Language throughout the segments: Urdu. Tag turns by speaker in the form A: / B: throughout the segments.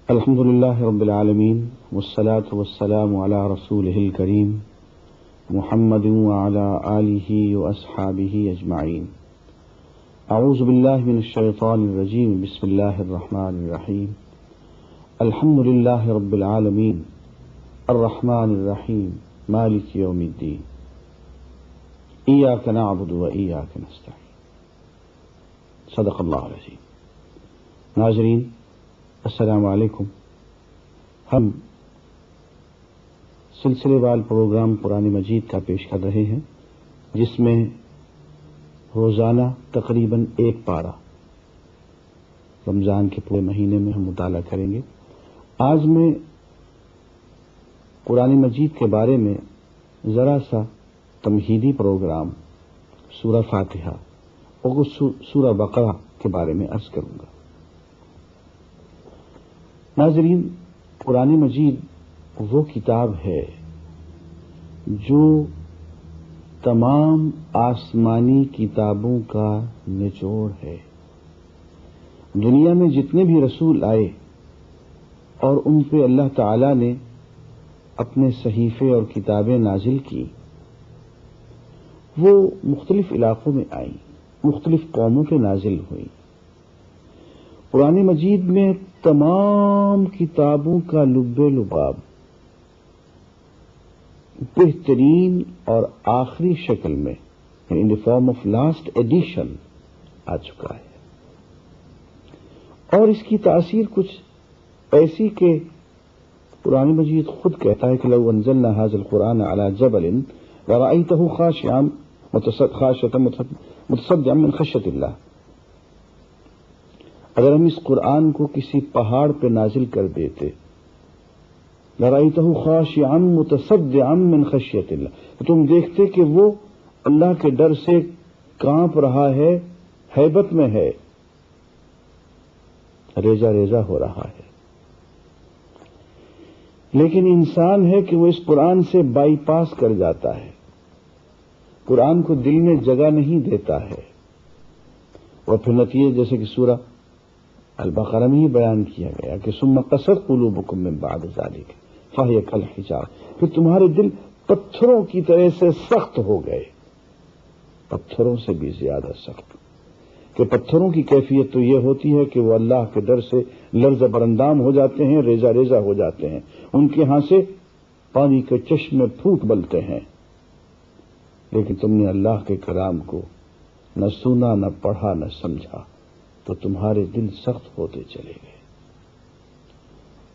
A: الحمد لله رب العالمين والصلاة والسلام على رسوله الكريم محمد وعلى آله وأصحابه أجمعين. أعوذ بالله من الشيطان الرجيم. بسم الله الرحمن الرحيم. الحمد لله رب العالمين الرحمن الرحيم مالك يوم الدين. إياك نعبد وإياك نستعين. صدق الله العظيم. ناظرین السلام علیکم. ہم سلسلے وار پروگرام قرآن مجید کا پیش کر رہے ہیں، جس میں روزانہ تقریباً ایک پارہ رمضان کے پورے مہینے میں ہم مطالعہ کریں گے. آج میں قرآن مجید کے بارے میں ذرا سا تمہیدی پروگرام سورہ فاتحہ اور سورہ بقرہ کے بارے میں عرض کروں گا. ناظرین، قرآن مجید وہ کتاب ہے جو تمام آسمانی کتابوں کا نچوڑ ہے. دنیا میں جتنے بھی رسول آئے اور ان پہ اللہ تعالی نے اپنے صحیفے اور کتابیں نازل کی، وہ مختلف علاقوں میں آئیں، مختلف قوموں پہ نازل ہوئی. قرآن مجید میں تمام کتابوں کا لب لباب بہترین اور آخری شکل میں ان دی فارم آف لاسٹ ایڈیشن آ چکا ہے، اور اس کی تاثیر کچھ ایسی کہ قرآن مجید خود کہتا ہے کہ لو انزلنا هذا القرآن على جبل لرأيته خاشعا متصدعا من خشية الله. اگر ہم اس قرآن کو کسی پہاڑ پہ نازل کر دیتے، لرأيته خاشعا متصدعا من خشية الله، تو تم دیکھتے کہ وہ اللہ کے ڈر سے کانپ رہا ہے، ہیبت میں ہے، ریزہ ریزہ ہو رہا ہے. لیکن انسان ہے کہ وہ اس قرآن سے بائی پاس کر جاتا ہے، قرآن کو دل میں جگہ نہیں دیتا ہے، اور پھر نتیجے جیسے کہ سورہ البقرہ میں ہی بیان کیا گیا کہ ثم قست قلوبکم من بعد ذلک فہی کالحجارۃ، پھر تمہارے دل پتھروں کی طرح سے سخت ہو گئے، پتھروں سے بھی زیادہ سخت. کہ پتھروں کی کیفیت تو یہ ہوتی ہے کہ وہ اللہ کے ڈر سے لرزہ برندام ہو جاتے ہیں، ریزہ ریزہ ہو جاتے ہیں، ان کے ہاں سے پانی کے چشمے پھوٹ بلتے ہیں. لیکن تم نے اللہ کے کلام کو نہ سنا، نہ پڑھا، نہ سمجھا، تو تمہارے دل سخت ہوتے چلے گئے.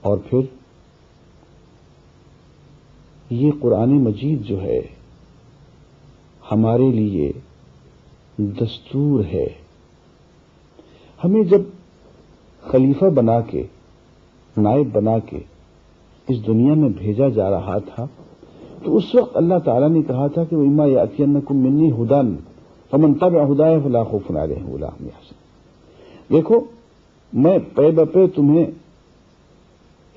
A: اور پھر یہ قرآن مجید جو ہے ہمارے لیے دستور ہے. ہمیں جب خلیفہ بنا کے، نائب بنا کے اس دنیا میں بھیجا جا رہا تھا، تو اس وقت اللہ تعالیٰ نے کہا تھا کہ وَإِمَّا يَأْتِيَنَّكُم مِّنِّي هُدًى فَمَن تَبِعَ هُدَايَ فَلَا خَوْفٌ عَلَيْهِمْ وَلَا هُمْ يَحْزَنُونَ. دیکھو، میں پے بپے تمہیں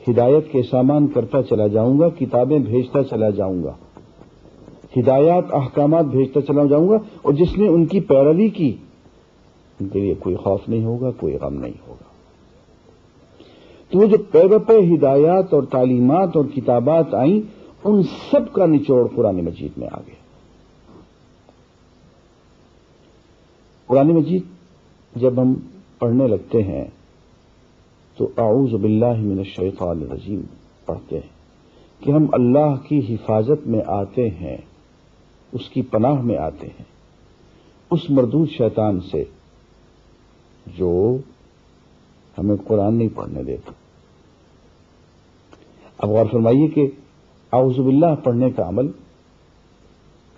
A: ہدایت کے سامان کرتا چلا جاؤں گا، کتابیں بھیجتا چلا جاؤں گا، ہدایات احکامات بھیجتا چلا جاؤں گا، اور جس نے ان کی پیروی کی ان کے لیے کوئی خوف نہیں ہوگا، کوئی غم نہیں ہوگا. تو وہ جو پے بپے ہدایات اور تعلیمات اور کتابات آئیں، ان سب کا نچوڑ قرآن مجید میں آ گیا. قرآن مجید جب ہم پڑھنے لگتے ہیں تو اعوذ باللہ من الشیطان الرجیم پڑھتے ہیں کہ ہم اللہ کی حفاظت میں آتے ہیں، اس کی پناہ میں آتے ہیں اس مردود شیطان سے جو ہمیں قرآن نہیں پڑھنے دیتا. اب غور فرمائیے کہ اعوذ باللہ پڑھنے کا عمل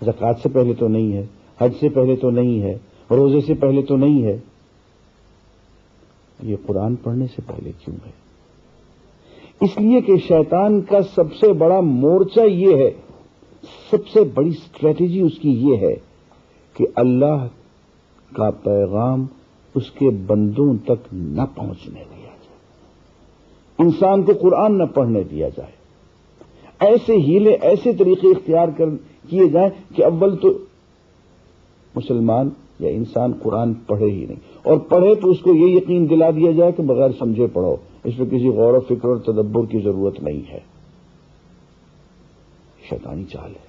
A: زکوٰۃ سے پہلے تو نہیں ہے، حج سے پہلے تو نہیں ہے، روزے سے پہلے تو نہیں ہے، یہ قرآن پڑھنے سے پہلے کیوں ہے؟ اس لیے کہ شیطان کا سب سے بڑا مورچہ یہ ہے، سب سے بڑی اسٹریٹجی اس کی یہ ہے کہ اللہ کا پیغام اس کے بندوں تک نہ پہنچنے دیا جائے، انسان کو قرآن نہ پڑھنے دیا جائے. ایسے ہیلے، ایسے طریقے اختیار کیے جائیں کہ اول تو مسلمان یا انسان قرآن پڑھے ہی نہیں، اور پڑھے تو اس کو یہ یقین دلا دیا جائے کہ بغیر سمجھے پڑھو، اس پہ کسی غور و فکر اور تدبر کی ضرورت نہیں ہے، شیطانی چال ہے۔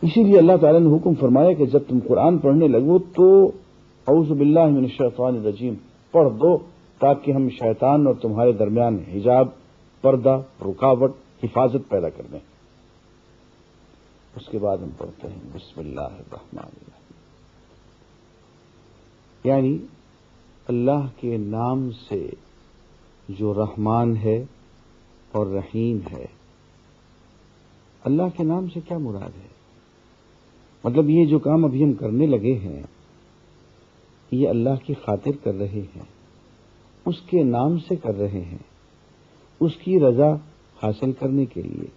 A: اسی لیے اللہ تعالیٰ نے حکم فرمایا کہ جب تم قرآن پڑھنے لگو تو اعوذ باللہ من الشیطان الرجیم پڑھ دو، تاکہ ہم شیطان اور تمہارے درمیان حجاب، پردہ، رکاوٹ، حفاظت پیدا کر دیں۔ اس کے بعد ہم پڑھتے ہیں بسم اللہ الرحمن الرحیم، یعنی اللہ کے نام سے جو رحمان ہے اور رحیم ہے۔ اللہ کے نام سے کیا مراد ہے؟ مطلب یہ جو کام ابھی ہم کرنے لگے ہیں یہ اللہ کی خاطر کر رہے ہیں، اس کے نام سے کر رہے ہیں، اس کی رضا حاصل کرنے کے لیے،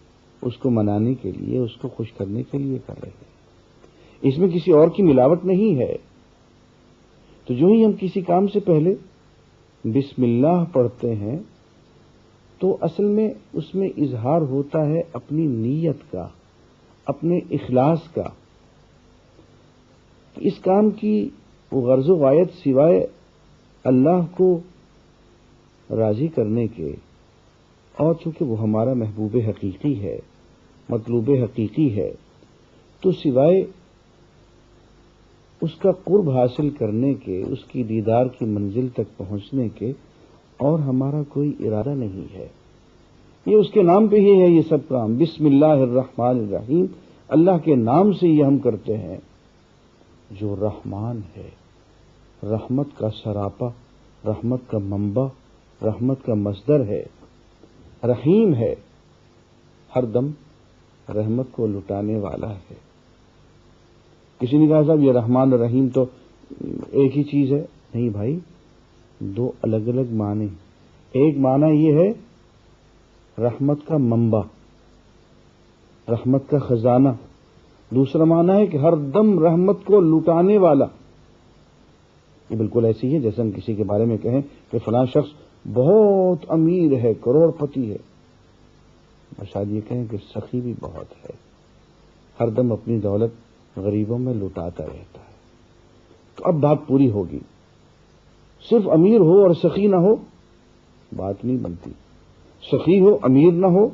A: اس کو منانے کے لیے، اس کو خوش کرنے کے لیے کر رہے ہیں، اس میں کسی اور کی ملاوٹ نہیں ہے۔ تو جو ہی ہم کسی کام سے پہلے بسم اللہ پڑھتے ہیں تو اصل میں اس میں اظہار ہوتا ہے اپنی نیت کا، اپنے اخلاص کا، کہ اس کام کی وہ غرض و غایت سوائے اللہ کو راضی کرنے کے، اور چونکہ وہ ہمارا محبوب حقیقی ہے، مطلوب حقیقی ہے، تو سوائے اس کا قرب حاصل کرنے کے، اس کی دیدار کی منزل تک پہنچنے کے اور ہمارا کوئی ارادہ نہیں ہے۔ یہ اس کے نام پہ ہی ہے یہ سب کام، بسم اللہ الرحمن الرحیم، اللہ کے نام سے یہ ہم کرتے ہیں جو رحمان ہے، رحمت کا سراپا، رحمت کا منبع، رحمت کا مصدر ہے، رحیم ہے، ہر دم رحمت کو لٹانے والا ہے۔ کسی نے کہا صاحب یہ رحمان اور رحیم تو ایک ہی چیز ہے، نہیں بھائی، دو الگ الگ معنی۔ ایک معنی یہ ہے رحمت کا منبع، رحمت کا خزانہ، دوسرا معنی ہے کہ ہر دم رحمت کو لٹانے والا۔ یہ بالکل ایسی ہے جیسے ہم کسی کے بارے میں کہیں کہ فلاں شخص بہت امیر ہے، کروڑ پتی ہے، اور شاید یہ کہیں کہ سخی بھی بہت ہے، ہر دم اپنی دولت غریبوں میں لٹاتا رہتا ہے۔ تو اب بات پوری ہوگی، صرف امیر ہو اور سخی نہ ہو بات نہیں بنتی، سخی ہو امیر نہ ہو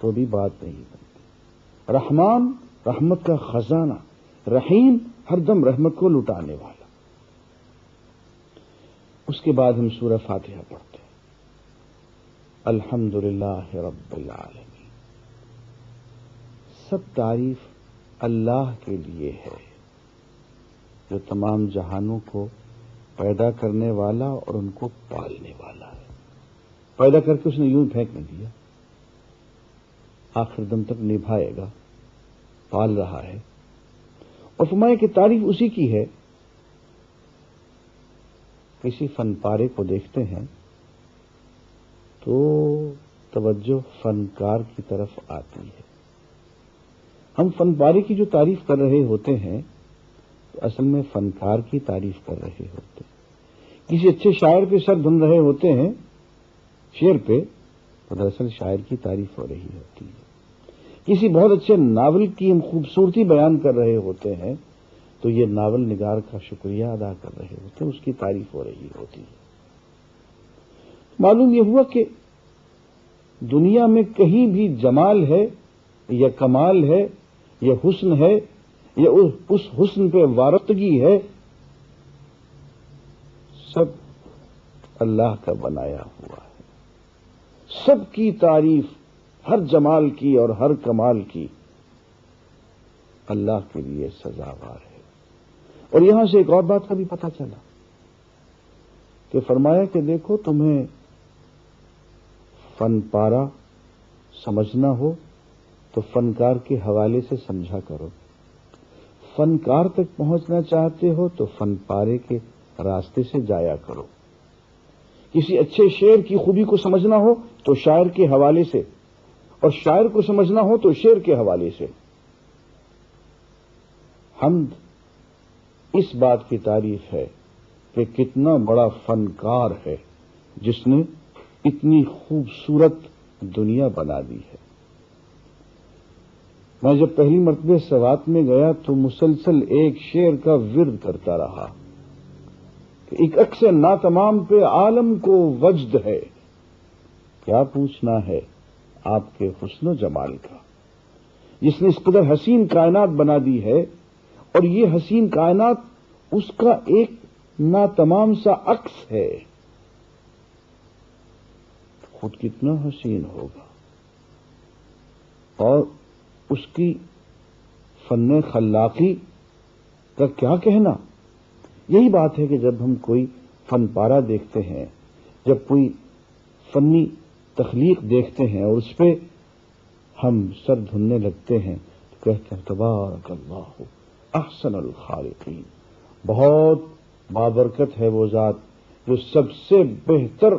A: تو بھی بات نہیں بنتی۔ رحمان رحمت کا خزانہ، رحیم ہر دم رحمت کو لٹانے والا۔ اس کے بعد ہم سورہ فاتحہ پڑھتے ہیں، الحمدللہ رب العالمین۔ سب تعریف اللہ کے لیے ہے جو تمام جہانوں کو پیدا کرنے والا اور ان کو پالنے والا ہے۔ پیدا کر کے اس نے یوں پھینک نہیں دیا، آخر دم تک نبھائے گا، پال رہا ہے۔ اور فرمایا کہ تعریف اسی کی ہے۔ کسی فن پارے کو دیکھتے ہیں تو توجہ فنکار کی طرف آتی ہے۔ ہم فن پارے کی جو تعریف کر رہے ہوتے ہیں تو اصل میں فنکار کی تعریف کر رہے ہوتے ہیں۔ کسی اچھے شاعر پہ سر دھن رہے ہوتے ہیں شعر پہ، تو دراصل شاعر کی تعریف ہو رہی ہوتی ہے۔ کسی بہت اچھے ناول کی ہم خوبصورتی بیان کر رہے ہوتے ہیں تو یہ ناول نگار کا شکریہ ادا کر رہے ہوتے ہیں، اس کی تعریف ہو رہی ہوتی ہے۔ معلوم یہ ہوا کہ دنیا میں کہیں بھی جمال ہے یا کمال ہے یا حسن ہے یا اس حسن پہ وارفتگی ہے، سب اللہ کا بنایا ہوا ہے۔ سب کی تعریف، ہر جمال کی اور ہر کمال کی اللہ کے لیے سزاوار ہے۔ اور یہاں سے ایک اور بات کا بھی پتہ چلا کہ فرمایا کہ دیکھو تمہیں فن پارا سمجھنا ہو تو فنکار کے حوالے سے سمجھا کرو، فنکار تک پہنچنا چاہتے ہو تو فن پارے کے راستے سے جایا کرو۔ کسی اچھے شعر کی خوبی کو سمجھنا ہو تو شاعر کے حوالے سے، اور شاعر کو سمجھنا ہو تو شعر کے حوالے سے۔ حمد اس بات کی تعریف ہے کہ کتنا بڑا فنکار ہے جس نے اتنی خوبصورت دنیا بنا دی ہے۔ میں جب پہلی مرتبہ سوات میں گیا تو مسلسل ایک شعر کا ورد کرتا رہا ایک عکس ناتمام پہ عالم کو وجد ہے، کیا پوچھنا ہے آپ کے حسن و جمال کا، جس نے اس قدر حسین کائنات بنا دی ہے، اور یہ حسین کائنات اس کا ایک ناتمام سا عکس ہے، خود کتنا حسین ہوگا، اور اس کی فن خلاقی کا کیا کہنا۔ یہی بات ہے کہ جب ہم کوئی فن پارہ دیکھتے ہیں، جب کوئی فنی تخلیق دیکھتے ہیں اور اس پہ ہم سر دھننے لگتے ہیں تو کہتے ہیں تبارک اللہ احسن الخالقین، بہت بابرکت ہے وہ ذات جو سب سے بہتر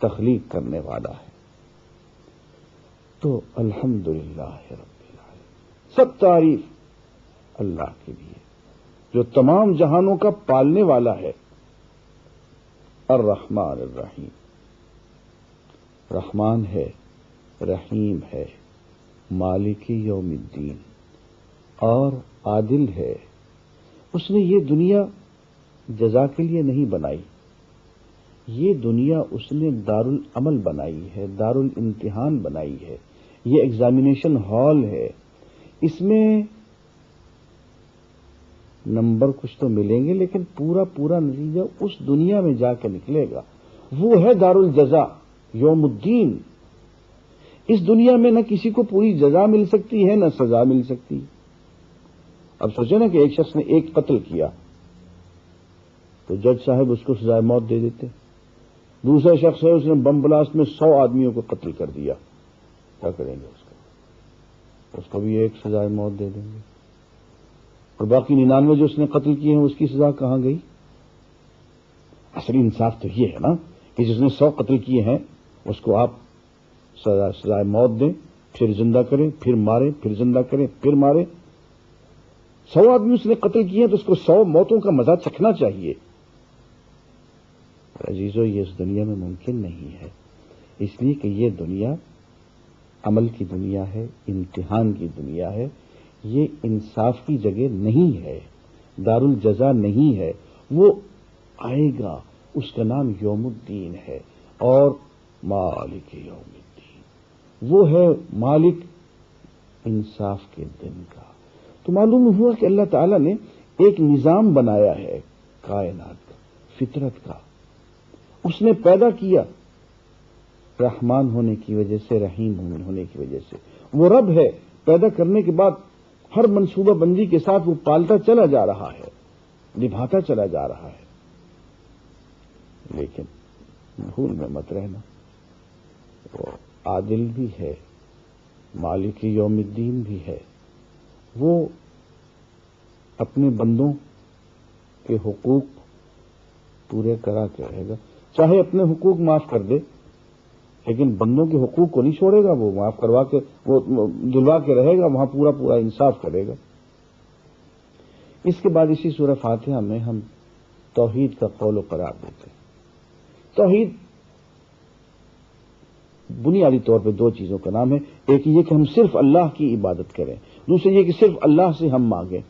A: تخلیق کرنے والا ہے۔ تو الحمدللہ رب العالمین، سب تعریف اللہ کے لیے جو تمام جہانوں کا پالنے والا ہے۔ الرحمن الرحیم، رحمان ہے، رحیم ہے، مالک یوم الدین، اور عادل ہے۔ اس نے یہ دنیا جزا کے لیے نہیں بنائی، یہ دنیا اس نے دارالعمل بنائی ہے، دارالامتحان بنائی ہے، یہ ایگزامینیشن ہال ہے۔ اس میں نمبر کچھ تو ملیں گے لیکن پورا نتیجہ اس دنیا میں جا کے نکلے گا، وہ ہے دارالجزا یوم الدین۔ اس دنیا میں نہ کسی کو پوری جزا مل سکتی ہے نہ سزا مل سکتی۔ اب سوچیں نا کہ ایک شخص نے ایک قتل کیا تو جج صاحب اس کو سزائے موت دے دیتے، دوسرا شخص ہے اس نے بم بلاسٹ میں 100 آدمیوں کو قتل کر دیا، کیا کریں گے اس کو بھی ایک سزائے موت دے دیں گے، اور باقی 99 جو اس نے قتل کیے ہیں اس کی سزا کہاں گئی؟ اصلی انصاف تو یہ ہے نا کہ جس نے 100 قتل کیے ہیں اس کو آپ سزائے موت دیں، پھر زندہ کریں، پھر ماریں، پھر زندہ کریں، پھر ماریں۔ 100 آدمی اس نے قتل کیے ہیں تو اس کو 100 موتوں کا مزہ چکھنا چاہیے۔ عزیزو، یہ اس دنیا میں ممکن نہیں ہے، اس لیے کہ یہ دنیا عمل کی دنیا ہے، امتحان کی دنیا ہے، یہ انصاف کی جگہ نہیں ہے، دارالجزا نہیں ہے۔ وہ آئے گا، اس کا نام یوم الدین ہے، اور مالک یوم الدین، وہ ہے مالک انصاف کے دن کا۔ تو معلوم ہوا کہ اللہ تعالیٰ نے ایک نظام بنایا ہے کائنات کا، فطرت کا، اس نے پیدا کیا رحمان ہونے کی وجہ سے، رحیم ہونے کی وجہ سے۔ وہ رب ہے، پیدا کرنے کے بعد ہر منصوبہ بندی کے ساتھ وہ پالتا چلا جا رہا ہے، نبھاتا چلا جا رہا ہے، لیکن بھول میں مت رہنا، وہ عادل بھی ہے، مالک یوم الدین بھی ہے، وہ اپنے بندوں کے حقوق پورے کرا کے رہے گا، چاہے اپنے حقوق معاف کر دے لیکن بندوں کے حقوق کو نہیں چھوڑے گا، وہ معاف کروا کے، وہ دلوا کے رہے گا، وہاں پورا انصاف کرے گا۔ اس کے بعد اسی سورہ فاتحہ میں ہم توحید کا قول و قرار دیتے ہیں۔ توحید بنیادی طور پہ 2 چیزوں کا نام ہے، ایک یہ کہ ہم صرف اللہ کی عبادت کریں، دوسرے یہ کہ صرف اللہ سے ہم مانگیں۔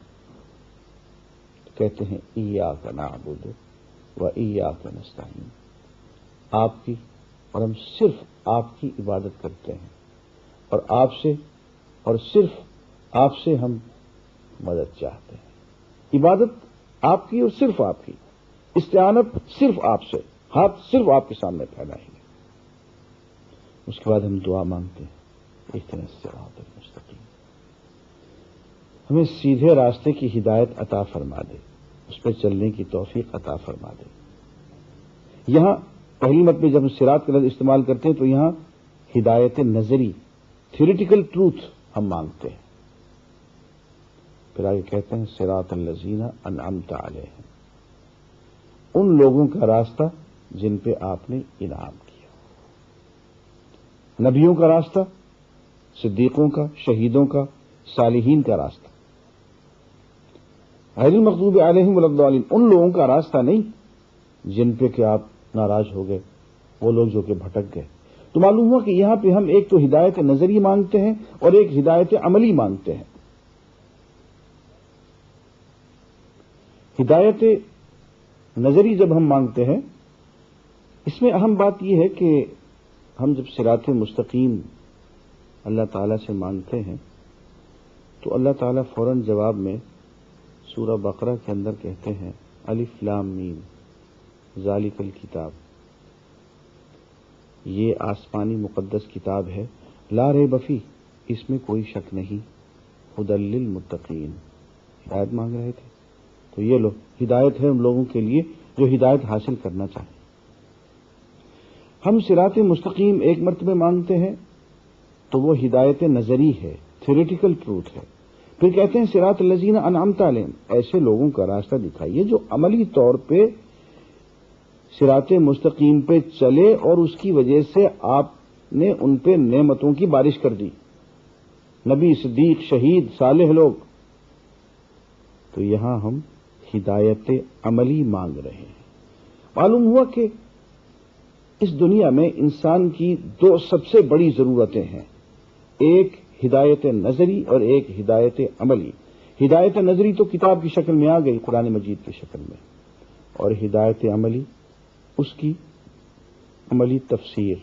A: کہتے ہیں ایاک نعبد و ایاک نستعین، آپ کی اور ہم صرف آپ کی عبادت کرتے ہیں، اور آپ سے اور صرف آپ سے ہم مدد چاہتے ہیں۔ عبادت آپ کی اور صرف آپ کی، استعانت صرف آپ سے، ہاتھ صرف آپ کے سامنے پھیلائیں گے۔ اس کے بعد ہم دعا مانگتے ہیں اہدنا الصراط المستقیم، ہمیں سیدھے راستے کی ہدایت عطا فرما دے، اس پہ چلنے کی توفیق عطا فرما دے۔ یہاں پہلی مرتبہ جب ہم صراط کا لفظ استعمال کرتے ہیں تو یہاں ہدایت نظری، تھیوریٹیکل ٹروتھ ہم مانگتے ہیں۔ پھر آگے کہتے ہیں صراط الذین انعمت علیہم، ان لوگوں کا راستہ جن پہ آپ نے انعام کیا، نبیوں کا راستہ، صدیقوں کا، شہیدوں کا، صالحین کا راستہ، غیر المغضوب علیہم ولا الضالین، ان لوگوں کا راستہ نہیں جن پہ کہ آپ ناراض ہو گئے، وہ لوگ جو کہ بھٹک گئے۔ تو معلوم ہوا کہ یہاں پہ ہم ایک تو ہدایت نظری مانگتے ہیں اور ایک ہدایت عملی مانگتے ہیں۔ ہدایت نظری جب ہم مانگتے ہیں، اس میں اہم بات یہ ہے کہ ہم جب صراط مستقیم اللہ تعالیٰ سے مانگتے ہیں تو اللہ تعالیٰ فوراً جواب میں سورہ بقرہ کے اندر کہتے ہیں الف لام میم ذالک الکتاب، یہ آسمانی مقدس کتاب ہے، لا ریب فیہ، اس میں کوئی شک نہیں، ھدی للمتقین، ہدایت مانگ رہے تھے تو یہ لو ہدایت ہے ان لوگوں کے لیے جو ہدایت حاصل کرنا چاہیں۔ ہم صراط مستقیم ایک مرتبہ مانگتے ہیں تو وہ ہدایت نظری ہے، تھیوریٹیکل ٹروتھ ہے، پھر کہتے ہیں صراط الذین انعمت علیہم، ایسے لوگوں کا راستہ دکھائیے جو عملی طور پہ صراط مستقیم پہ چلے اور اس کی وجہ سے آپ نے ان پہ نعمتوں کی بارش کر دی، نبی، صدیق، شہید، صالح لوگ۔ تو یہاں ہم ہدایت عملی مانگ رہے ہیں۔ معلوم ہوا کہ اس دنیا میں انسان کی دو سب سے بڑی ضرورتیں ہیں، ایک ہدایت نظری اور ایک ہدایت عملی۔ ہدایت نظری تو کتاب کی شکل میں آ گئی، قرآن مجید کی شکل میں، اور ہدایت عملی اس کی عملی تفسیر،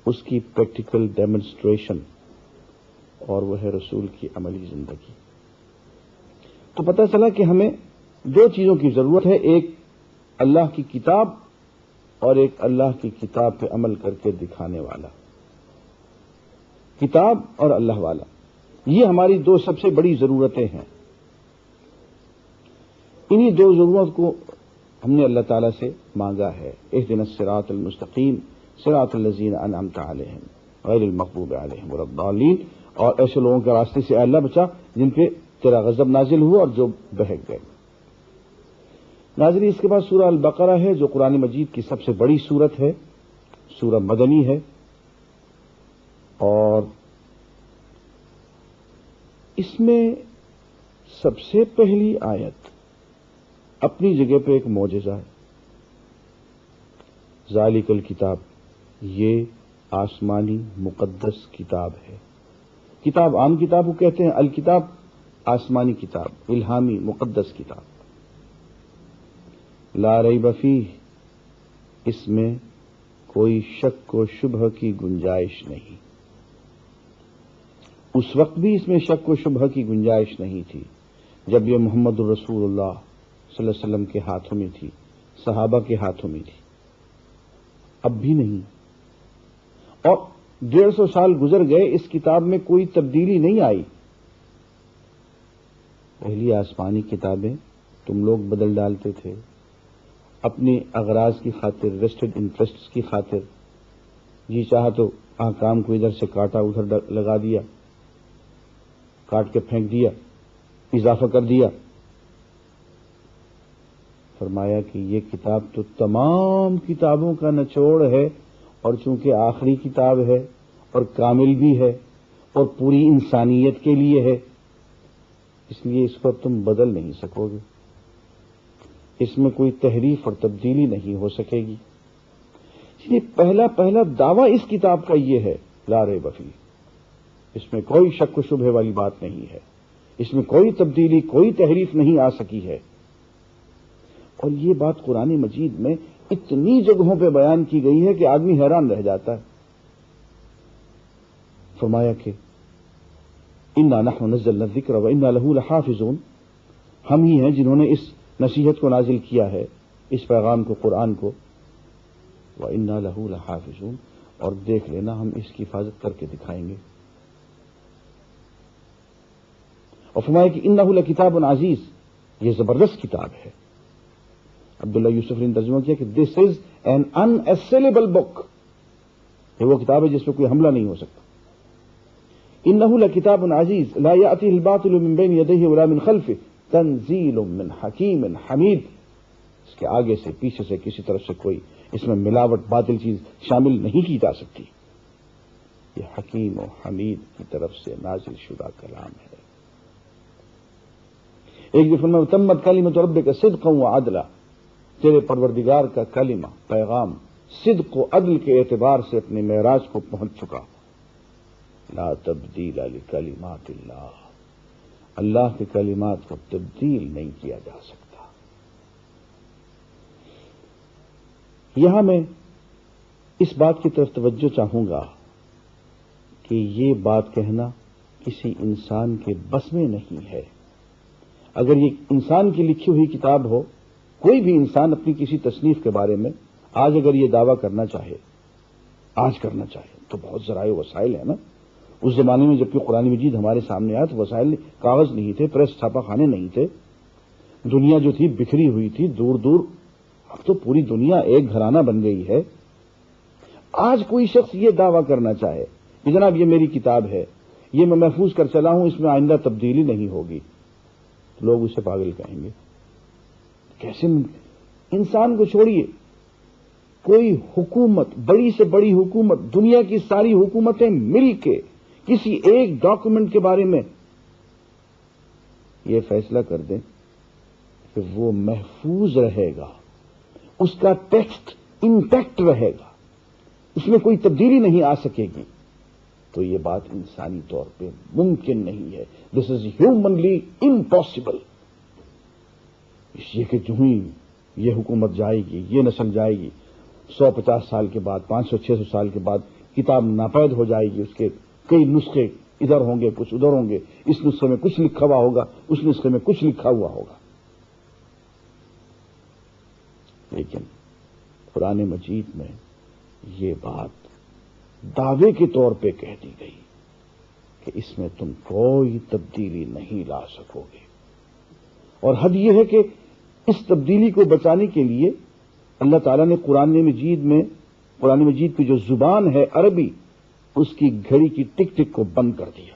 A: اس کی پریکٹیکل ڈیمونسٹریشن، اور وہ ہے رسول کی عملی زندگی۔ تو پتہ چلا کہ ہمیں دو چیزوں کی ضرورت ہے، ایک اللہ کی کتاب اور ایک اللہ کی کتاب پہ عمل کر کے دکھانے والا، کتاب اور اللہ والا، یہ ہماری دو سب سے بڑی ضرورتیں ہیں۔ انہی دو ضرورت کو ہم نے اللہ تعالیٰ سے مانگا ہے، اہدنا الصراط المستقیم صراط الذین انعمت علیہم غیر المغضوب علیہم ولا الضالین، اور ایسے لوگوں کے راستے سے اے اللہ بچا جن پہ تیرا غضب نازل ہوا اور جو بہک گئے۔ ناظرین، اس کے بعد سورہ البقرہ ہے جو قرآن مجید کی سب سے بڑی سورت ہے، سورہ مدنی ہے، اور اس میں سب سے پہلی آیت اپنی جگہ پہ ایک معجزہ ہے، ذالک الکتاب، یہ آسمانی مقدس کتاب ہے۔ کتاب عام کتاب کو کہتے ہیں، الکتاب آسمانی کتاب، الہامی مقدس کتاب، لا ریب فیہ، اس میں کوئی شک و شبہ کی گنجائش نہیں۔ اس وقت بھی اس میں شک و شبہ کی گنجائش نہیں تھی جب یہ محمد الرسول اللہ صلی اللہ علیہ وسلم کے ہاتھوں میں تھی، صحابہ کے ہاتھوں میں تھی، اب بھی نہیں۔ اور 150 سال گزر گئے، اس کتاب میں کوئی تبدیلی نہیں آئی۔ پہلی آسمانی کتابیں تم لوگ بدل ڈالتے تھے اپنی اغراض کی خاطر، ویسٹڈ انٹرسٹس کی خاطر، جی چاہا تو احکام کو ادھر سے کاٹا ادھر لگا دیا، کاٹ کے پھینک دیا، اضافہ کر دیا۔ فرمایا کہ یہ کتاب تو تمام کتابوں کا نچوڑ ہے، اور چونکہ آخری کتاب ہے اور کامل بھی ہے اور پوری انسانیت کے لیے ہے، اس لیے اس پر تم بدل نہیں سکو گے، اس میں کوئی تحریف اور تبدیلی نہیں ہو سکے گی۔ اس لیے پہلا دعویٰ اس کتاب کا یہ ہے، لا ریب فیہ، اس میں کوئی شک و شبہ والی بات نہیں ہے، اس میں کوئی تبدیلی، کوئی تحریف نہیں آ سکی ہے۔ اور یہ بات قرآن مجید میں اتنی جگہوں پہ بیان کی گئی ہے کہ آدمی حیران رہ جاتا ہے۔ فرمایا کہ انا نحن نزلنا الذکر وانا لہ لحافظون، ہم ہی ہیں جنہوں نے اس نصیحت کو نازل کیا ہے، اس پیغام کو، قرآن کو، وانا لہ لحافظون، اور دیکھ لینا ہم اس کی حفاظت کر کے دکھائیں گے۔ اور فرمایا کہ انہ لکتاب عزیز، یہ زبردست کتاب ہے۔ عبداللہ یوسف نے ترجمہ کیا کہ دس از این اناسیلیبل بک، یہ وہ کتاب ہے جس پہ کوئی حملہ نہیں ہو سکتا۔ انہ لکتاب عزیز لا یأتیہ الباطل من بین یدیہ ولا من خلفہ تنزیل من حکیم حمید، اس کے آگے سے پیچھے سے کسی طرف سے کوئی اس میں ملاوٹ باطل چیز شامل نہیں کی جا سکتی، یہ حکیم و حمید کی طرف سے نازل شدہ کلام ہے۔ ایک دفعہ میں تمت کلمۃ ربک صدقا وعدلا، تیرے پروردگار کا کلمہ، پیغام صدق و عدل کے اعتبار سے اپنے معراج کو پہنچ چکا۔ لا تبدیل لکلمات اللہ، اللہ کے کلمات کو تبدیل نہیں کیا جا سکتا۔ یہاں میں اس بات کی طرف توجہ چاہوں گا کہ یہ بات کہنا کسی انسان کے بس میں نہیں ہے. اگر یہ انسان کی لکھی ہوئی کتاب ہو، کوئی بھی انسان اپنی کسی تصنیف کے بارے میں آج اگر یہ دعویٰ کرنا چاہے، آج کرنا چاہے، تو بہت ذرائع وسائل ہیں نا. اس زمانے میں جبکہ قرآن مجید ہمارے سامنے آیا تو وسائل کاغذ نہیں تھے، پریس چھاپا خانے نہیں تھے، دنیا جو تھی بکھری ہوئی تھی دور دور. اب تو پوری دنیا ایک گھرانہ بن گئی ہے. آج کوئی شخص یہ دعویٰ کرنا چاہے کہ جناب یہ میری کتاب ہے، یہ میں محفوظ کر چلا ہوں، اس میں آئندہ تبدیلی نہیں ہوگی، تو لوگ اسے پاگل کہیں گے. کیسے انسان کو چھوڑیے، کوئی حکومت، بڑی سے بڑی حکومت، دنیا کی ساری حکومتیں مل کے کسی ایک ڈاکومنٹ کے بارے میں یہ فیصلہ کر دیں کہ وہ محفوظ رہے گا، اس کا ٹیکسٹ انٹیکٹ رہے گا، اس میں کوئی تبدیلی نہیں آ سکے گی، تو یہ بات انسانی طور پہ ممکن نہیں ہے. دس از ہیومنلی امپاسبل. اس لیے کہ جو ہی یہ حکومت جائے گی، یہ نسل جائے گی، 150 سال کے بعد، 500-600 سال کے بعد کتاب ناپید ہو جائے گی. اس کے کئی نسخے ادھر ہوں گے، کچھ ادھر ہوں گے، اس نسخے میں کچھ لکھا ہوا ہوگا، اس نسخے میں کچھ لکھا ہوا ہوگا. لیکن قرآن مجید میں یہ بات دعوے کے طور پہ کہہ دی گئی کہ اس میں تم کوئی تبدیلی نہیں لا سکو گے. اور حد یہ ہے کہ اس تبدیلی کو بچانے کے لیے اللہ تعالیٰ نے قرآن مجید کی جو زبان ہے عربی، اس کی گھڑی کی ٹک ٹک کو بند کر دیا.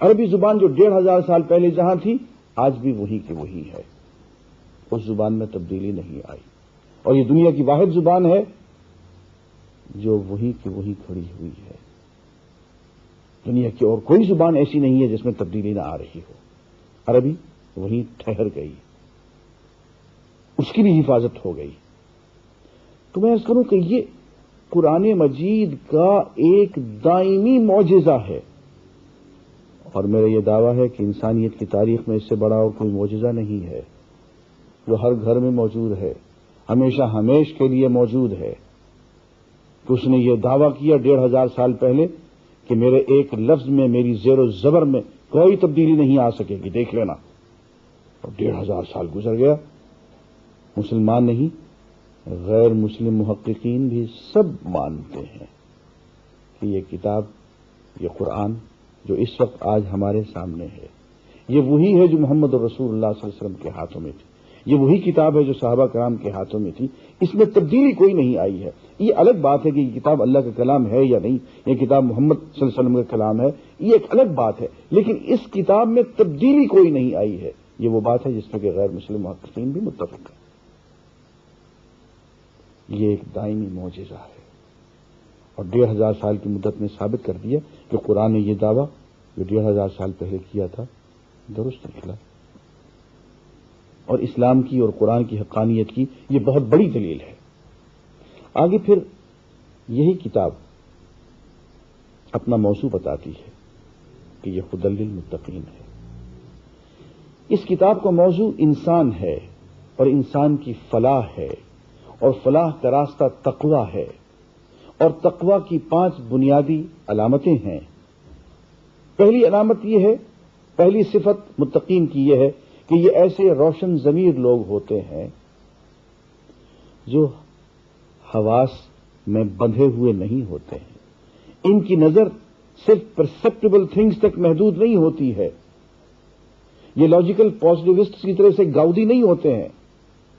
A: عربی زبان جو 1500 سال پہلے جہاں تھی، آج بھی وہی کی وہی ہے. اس زبان میں تبدیلی نہیں آئی، اور یہ دنیا کی واحد زبان ہے جو وہی کی وہی کھڑی ہوئی ہے. دنیا کی اور کوئی زبان ایسی نہیں ہے جس میں تبدیلی نہ آ رہی ہو. عربی وہیں ٹھہر گئی، اس کی بھی حفاظت ہو گئی. تو میں عرض کروں کہ یہ قرآن مجید کا ایک دائمی معجزہ ہے، اور میرا یہ دعویٰ ہے کہ انسانیت کی تاریخ میں اس سے بڑا اور کوئی معجزہ نہیں ہے، جو ہر گھر میں موجود ہے، ہمیشہ ہمیش کے لیے موجود ہے. کہ اس نے یہ دعویٰ کیا 1500 سال پہلے کہ میرے ایک لفظ میں، میری زیر و زبر میں کوئی تبدیلی نہیں آ سکے گی، دیکھ لینا. اور 1500 سال گزر گیا. مسلمان نہیں، غیر مسلم محققین بھی سب مانتے ہیں کہ یہ کتاب، یہ قرآن جو اس وقت آج ہمارے سامنے ہے، یہ وہی ہے جو محمد رسول اللہ صلی اللہ علیہ وسلم کے ہاتھوں میں تھی. یہ وہی کتاب ہے جو صحابہ کرام کے ہاتھوں میں تھی. اس میں تبدیلی کوئی نہیں آئی ہے. یہ الگ بات ہے کہ یہ کتاب اللہ کا کلام ہے یا نہیں، یہ کتاب محمد صلی اللہ علیہ وسلم کا کلام ہے، یہ ایک الگ بات ہے. لیکن اس کتاب میں تبدیلی کوئی نہیں آئی ہے. یہ وہ بات ہے جس میں کہ غیر مسلم محققین بھی متفق ہیں. یہ ایک دائمی معجزہ ہے، اور 1500 سال کی مدت میں ثابت کر دیا کہ قرآن نے یہ دعویٰ جو 1500 سال پہلے کیا تھا درست نکلا. اور اسلام کی اور قرآن کی حقانیت کی یہ بہت بڑی دلیل ہے. آگے پھر یہی کتاب اپنا موضوع بتاتی ہے کہ یہ ہدی للمتقین ہے. اس کتاب کا موضوع انسان ہے، اور انسان کی فلاح ہے، اور فلاح کا راستہ تقویٰ ہے، اور تقویٰ کی 5 بنیادی علامتیں ہیں. پہلی علامت یہ ہے، پہلی صفت متقین کی یہ ہے کہ یہ ایسے روشن ضمیر لوگ ہوتے ہیں جو حواس میں بندھے ہوئے نہیں ہوتے ہیں. ان کی نظر صرف پرسپٹیبل تھنگز تک محدود نہیں ہوتی ہے. یہ لاجیکل پازیٹیوسٹ کی طرح سے گاؤدی نہیں ہوتے ہیں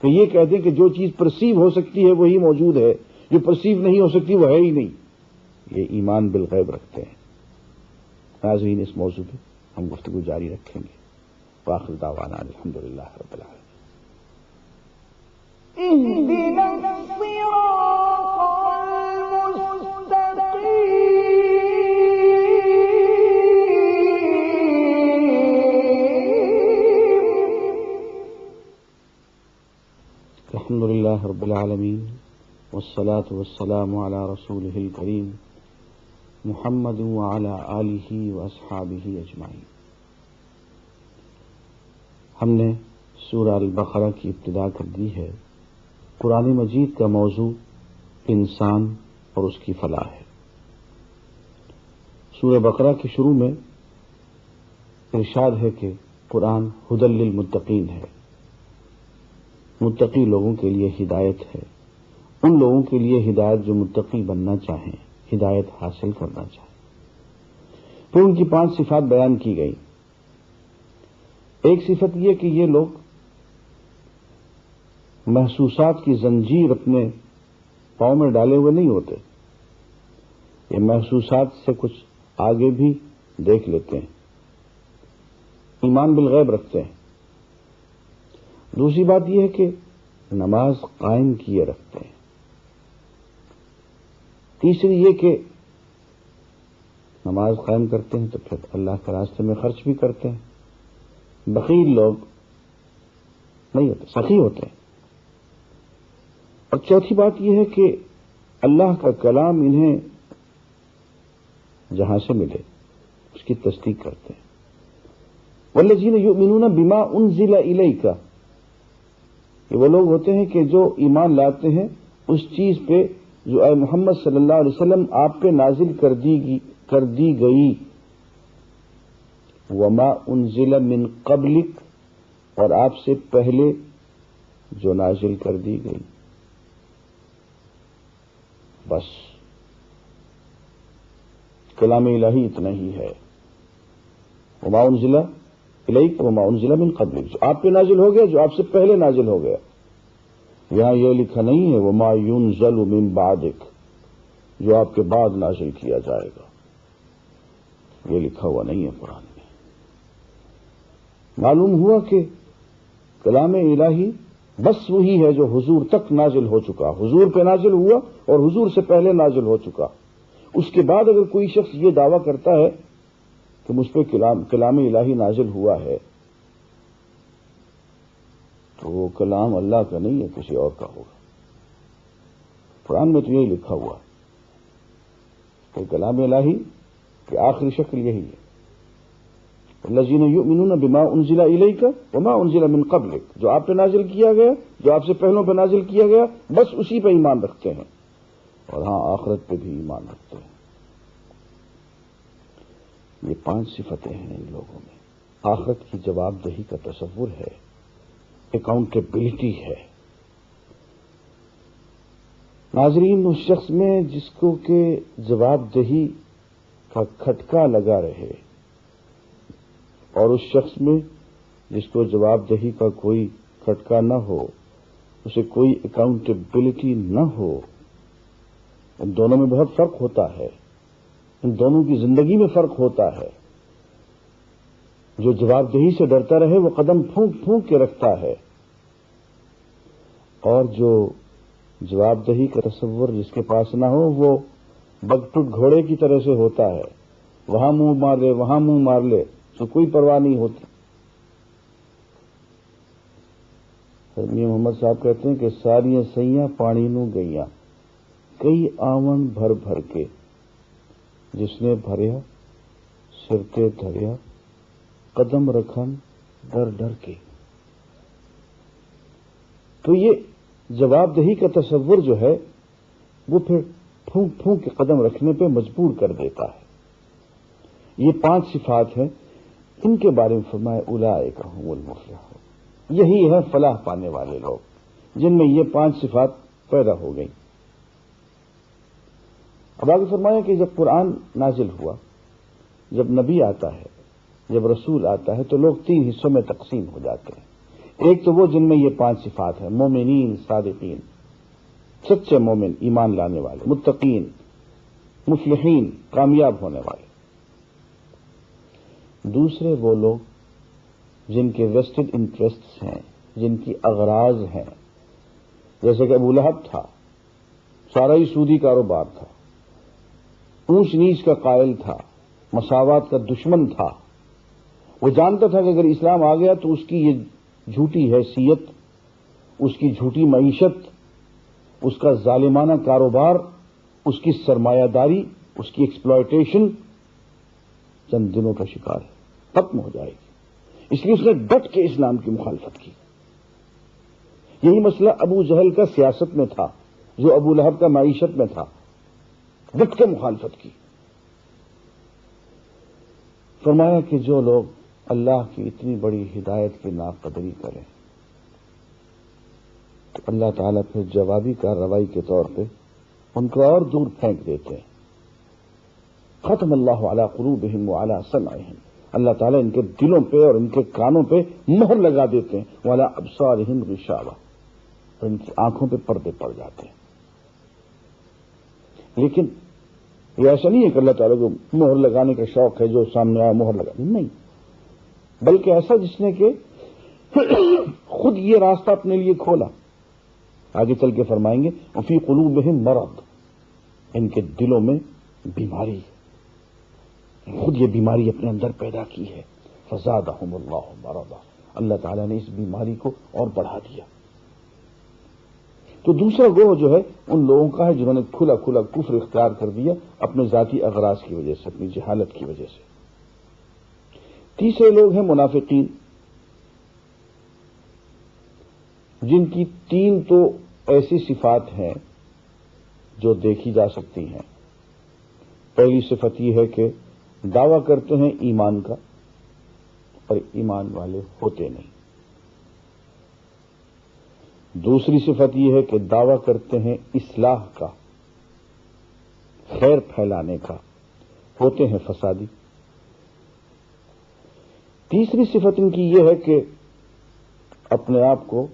A: کہ یہ کہتے ہیں کہ جو چیز پرسیو ہو سکتی ہے وہی موجود ہے، جو پرسیو نہیں ہو سکتی وہ ہے ہی نہیں. یہ ایمان بالغیب رکھتے ہیں. ناظرین، اس موضوع پہ ہم گفتگو جاری رکھیں گے. وآخر دعوانا الحمدللہ رب العالمین. اهدنا الصراط المستقيم. الحمدللہ رب العالمین، والصلاة والسلام علی رسولہ الکریم محمد وعلی آلہ واصحابہ اجمعین. ہم نے سورہ البقرہ کی ابتدا کر دی ہے قرآن مجید کا موضوع انسان اور اس کی فلاح ہے۔ سورہ بقرہ کے شروع میں ارشاد ہے کہ قرآن ھدی للمتقین ہے، متقی لوگوں کے لیے ہدایت ہے، ان لوگوں کے لیے ہدایت جو متقی بننا چاہیں، ہدایت حاصل کرنا چاہیں۔ پھر ان کی 5 صفات بیان کی گئی۔ ایک صفت یہ کہ یہ لوگ محسوسات کی زنجیر اپنے پاؤں میں ڈالے ہوئے نہیں ہوتے، یہ محسوسات سے کچھ آگے بھی دیکھ لیتے ہیں، ایمان بالغیب رکھتے ہیں۔ دوسری بات یہ ہے کہ نماز قائم کیے رکھتے ہیں۔ تیسری یہ کہ نماز قائم کرتے ہیں تو پھر اللہ کے راستے میں خرچ بھی کرتے ہیں۔ بخیل لوگ نہیں ہوتے، سخی ہوتے ہیں۔ اور چوتھی بات یہ ہے کہ اللہ کا کلام انہیں جہاں سے ملے اس کی تصدیق کرتے ہیں۔ والذین یؤمنون بما انزل الیک، یہ وہ لوگ ہوتے ہیں کہ جو ایمان لاتے ہیں اس چیز پہ جو اے محمد صلی اللہ علیہ وسلم آپ پہ نازل کر دی گئی، وما انزل من قبلک، اور آپ سے پہلے جو نازل کر دی گئی۔ بس کلام الہی اتنا ہی ہے، وما انزل الیک وما انزل من قبلک، جو آپ پہ نازل ہو گیا، جو آپ سے پہلے نازل ہو گیا۔ یہاں یہ لکھا نہیں ہے وما ينزل من بعدک، جو آپ کے بعد نازل کیا جائے گا، یہ لکھا ہوا نہیں ہے قرآن میں۔ معلوم ہوا کہ کلام الہی بس وہی ہے جو حضور تک نازل ہو چکا، حضور پہ نازل ہوا اور حضور سے پہلے نازل ہو چکا۔ اس کے بعد اگر کوئی شخص یہ دعویٰ کرتا ہے کہ مجھ پہ کلام الہی نازل ہوا ہے تو وہ کلام اللہ کا نہیں ہے، کسی اور کا ہوگا۔ قرآن میں تو یہی لکھا ہوا کہ کلام الہی کی آخری شکل یہی ہے، الذین یؤمنون بما انزل الیک وما انزل من قبلک، جو آپ پہ نازل کیا گیا، جو آپ سے پہلوں پہ نازل کیا گیا، بس اسی پہ ایمان رکھتے ہیں، اور ہاں آخرت پہ بھی ایمان رکھتے ہیں۔ یہ 5 صفتیں ہیں ان لوگوں میں۔ آخرت کی جواب دہی کا تصور ہے، اکاؤنٹیبلٹی ہے۔ ناظرین، اس شخص میں جس کو کہ جواب دہی کا کھٹکا لگا رہے اور اس شخص میں جس کو جواب دہی کا کوئی کھٹکا نہ ہو، اسے کوئی اکاؤنٹیبلٹی نہ ہو، ان دونوں میں بہت فرق ہوتا ہے، ان دونوں کی زندگی میں فرق ہوتا ہے۔ جو جواب دہی سے ڈرتا رہے وہ قدم پھونک پھونک کے رکھتا ہے، اور جو جواب دہی کا تصور جس کے پاس نہ ہو وہ بگٹٹ گھوڑے کی طرح سے ہوتا ہے، وہاں منہ مار لے وہاں منہ مار لے، تو کوئی پرواہ نہیں ہوتی۔ میاں محمد صاحب کہتے ہیں کہ ساریاں سیاں پانی نو گئیاں، کئی آون بھر بھر کے، جس نے بھریا سر تے دھریا، قدم رکھن ڈر ڈر کے۔ تو یہ جواب دہی کا تصور جو ہے وہ پھر پھونک پھونک کے قدم رکھنے پہ مجبور کر دیتا ہے۔ یہ 5 صفات ہیں، ان کے بارے میں فرمایا اولئک ھم المفلحون، یہی ہے فلاح پانے والے لوگ جن میں یہ 5 صفات پیدا ہو گئیں۔ اب آگے فرمایا کہ جب قرآن نازل ہوا، جب نبی آتا ہے، جب رسول آتا ہے، تو لوگ 3 حصوں میں تقسیم ہو جاتے ہیں۔ ایک تو وہ جن میں یہ 5 صفات ہیں، مومنین، صادقین، سچے مومن، ایمان لانے والے، متقین، مفلحین، کامیاب ہونے والے۔ دوسرے وہ لوگ جن کے ویسٹڈ انٹرسٹس ہیں، جن کی اغراض ہیں، جیسے کہ ابو لہب تھا، سارا ہی سودی کاروبار تھا، اونچ نیچ کا قائل تھا، مساوات کا دشمن تھا۔ وہ جانتا تھا کہ اگر اسلام آ گیا تو اس کی یہ جھوٹی حیثیت، اس کی جھوٹی معیشت، اس کا ظالمانہ کاروبار، اس کی سرمایہ داری، اس کی ایکسپلائٹیشن چند دنوں کا شکار ہے، ختم ہو جائے گی۔ اس لیے اس نے ڈٹ کے اسلام کی مخالفت کی۔ یہی مسئلہ ابو جہل کا سیاست میں تھا، جو ابو لہب کا معیشت میں تھا، ڈٹ کے مخالفت کی۔ فرمایا کہ جو لوگ اللہ کی اتنی بڑی ہدایت کی ناقدری کریں تو اللہ تعالیٰ پھر جوابی کارروائی کے طور پہ ان کو اور دور پھینک دیتے ہیں۔ ختم اللہ علی قلوبہم وعلی سمعہم، اللہ تعالیٰ ان کے دلوں پہ اور ان کے کانوں پہ مہر لگا دیتے ہیں، وعلی ابصارہم غشاوہ، اور ان کی آنکھوں پہ پردے پڑ جاتے ہیں۔ لیکن یہ ایسا نہیں ہے کہ اللہ تعالیٰ کو مہر لگانے کا شوق ہے، جو سامنے آیا مہر لگا، نہیں، بلکہ ایسا جس نے کہ خود یہ راستہ اپنے لیے کھولا۔ آگے چل کے فرمائیں گے وفی قلوبہم مرض، ان کے دلوں میں بیماری ہے، خود یہ بیماری اپنے اندر پیدا کی ہے، فزادہم اللہ مرضا، اللہ تعالیٰ نے اس بیماری کو اور بڑھا دیا۔ تو دوسرا گروہ جو ہے ان لوگوں کا ہے جنہوں نے کھلا کھلا کفر اختیار کر دیا اپنے ذاتی اغراض کی وجہ سے، اپنی جہالت کی وجہ سے۔ تیسرے لوگ ہیں منافقین، جن کی تین تو ایسی صفات ہیں جو دیکھی جا سکتی ہیں۔ پہلی صفت یہ ہے کہ دعویٰ کرتے ہیں ایمان کا اور ایمان والے ہوتے نہیں۔ دوسری صفت یہ ہے کہ دعویٰ کرتے ہیں اصلاح کا، خیر پھیلانے کا، ہوتے ہیں فسادی۔ تیسری صفت ان کی یہ ہے کہ اپنے آپ کو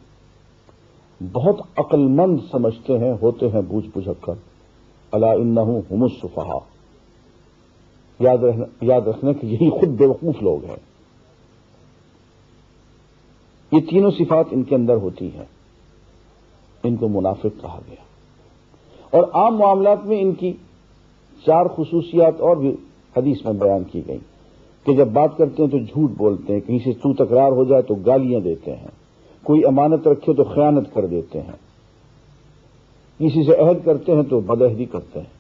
A: بہت عقل مند سمجھتے ہیں، ہوتے ہیں بوجھ بجھکر۔ الا انہم هم السفہاء، یاد رکھنا کہ یہی خود بیوقوف لوگ ہیں۔ یہ تینوں صفات ان کے اندر ہوتی ہیں، ان کو منافق کہا گیا۔ اور عام معاملات میں ان کی چار خصوصیات اور بھی حدیث میں بیان کی گئی کہ جب بات کرتے ہیں تو جھوٹ بولتے ہیں، کہیں سے تو تکرار ہو جائے تو گالیاں دیتے ہیں، کوئی امانت رکھے تو خیانت کر دیتے ہیں، کسی سے عہد کرتے ہیں تو بدعہدی کرتے ہیں۔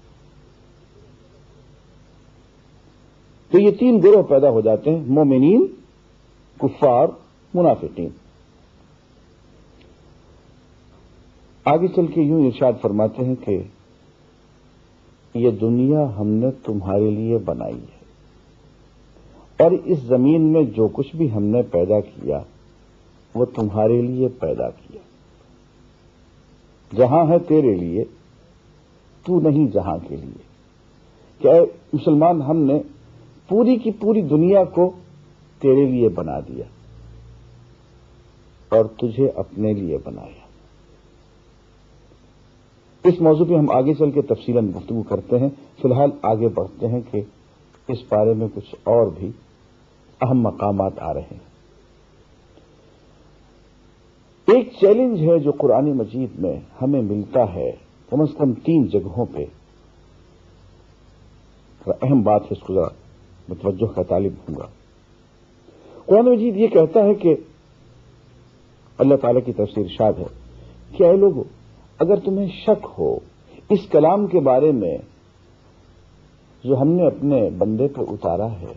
A: تو یہ تین گروہ پیدا ہو جاتے ہیں، مومنین، کفار، منافقین۔ آگے چل کے یوں ارشاد فرماتے ہیں کہ یہ دنیا ہم نے تمہارے لیے بنائی ہے، اور اس زمین میں جو کچھ بھی ہم نے پیدا کیا وہ تمہارے لیے پیدا کیا۔ جہاں ہے تیرے لیے، تو نہیں جہاں کے لیے۔ کہ اے مسلمان، ہم نے پوری کی پوری دنیا کو تیرے لیے بنا دیا اور تجھے اپنے لیے بنایا۔ اس موضوع پہ ہم آگے چل کے تفصیلاً گفتگو کرتے ہیں، فی الحال آگے بڑھتے ہیں کہ اس بارے میں کچھ اور بھی اہم مقامات آ رہے ہیں۔ ایک چیلنج ہے جو قرآن مجید میں ہمیں ملتا ہے کم از کم 3 جگہوں پہ، اہم بات ہے، اس کو ذرا متوجہ کا طالب ہوں گا۔ قرآن مجید یہ کہتا ہے کہ اللہ تعالیٰ کی طرف سے ارشاد ہے کہ اے لوگو، اگر تمہیں شک ہو اس کلام کے بارے میں جو ہم نے اپنے بندے پر اتارا ہے،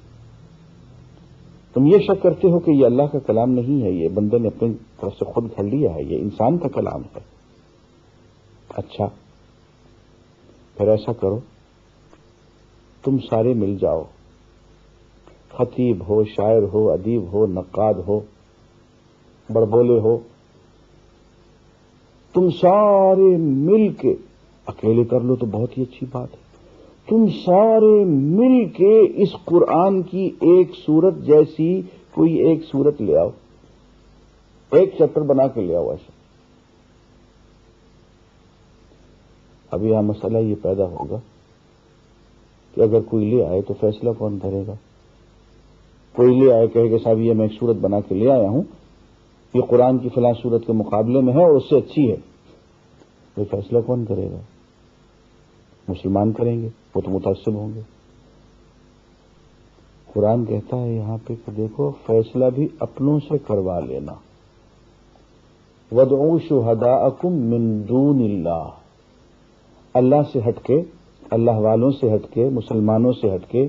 A: تم یہ شک کرتے ہو کہ یہ اللہ کا کلام نہیں ہے، یہ بندے نے اپنی طرف سے خود گھڑ لیا ہے، یہ انسان کا کلام ہے، اچھا پھر ایسا کرو، تم سارے مل جاؤ، خطیب ہو، شاعر ہو، ادیب ہو، نقاد ہو، بڑبولے ہو، تم سارے مل کے، اکیلے کر لو تو بہت ہی اچھی بات ہے، تم سارے مل کے اس قرآن کی ایک سورت جیسی کوئی ایک سورت لے آؤ، ایک چیپٹر بنا کے لے آؤ۔ ایسا اب یہاں مسئلہ یہ پیدا ہوگا کہ اگر کوئی لے آئے تو فیصلہ کون کرے گا؟ کوئی لے آئے کہے کہ صاحب یہ میں ایک سورت بنا کے لے آیا ہوں، یہ قرآن کی فلاں سورت کے مقابلے میں ہے اور اس سے اچھی ہے، یہ فیصلہ کون کرے گا؟ مسلمان کریں گے، وہ تو متعصب ہوں گے۔ قرآن کہتا ہے یہاں پہ کہ دیکھو فیصلہ بھی اپنوں سے کروا لینا، وَادْعُوا شُهَدَاءَكُم مِّن دُونِ اللَّهِ، اللہ سے ہٹ کے، اللہ والوں سے ہٹ کے، مسلمانوں سے ہٹ کے،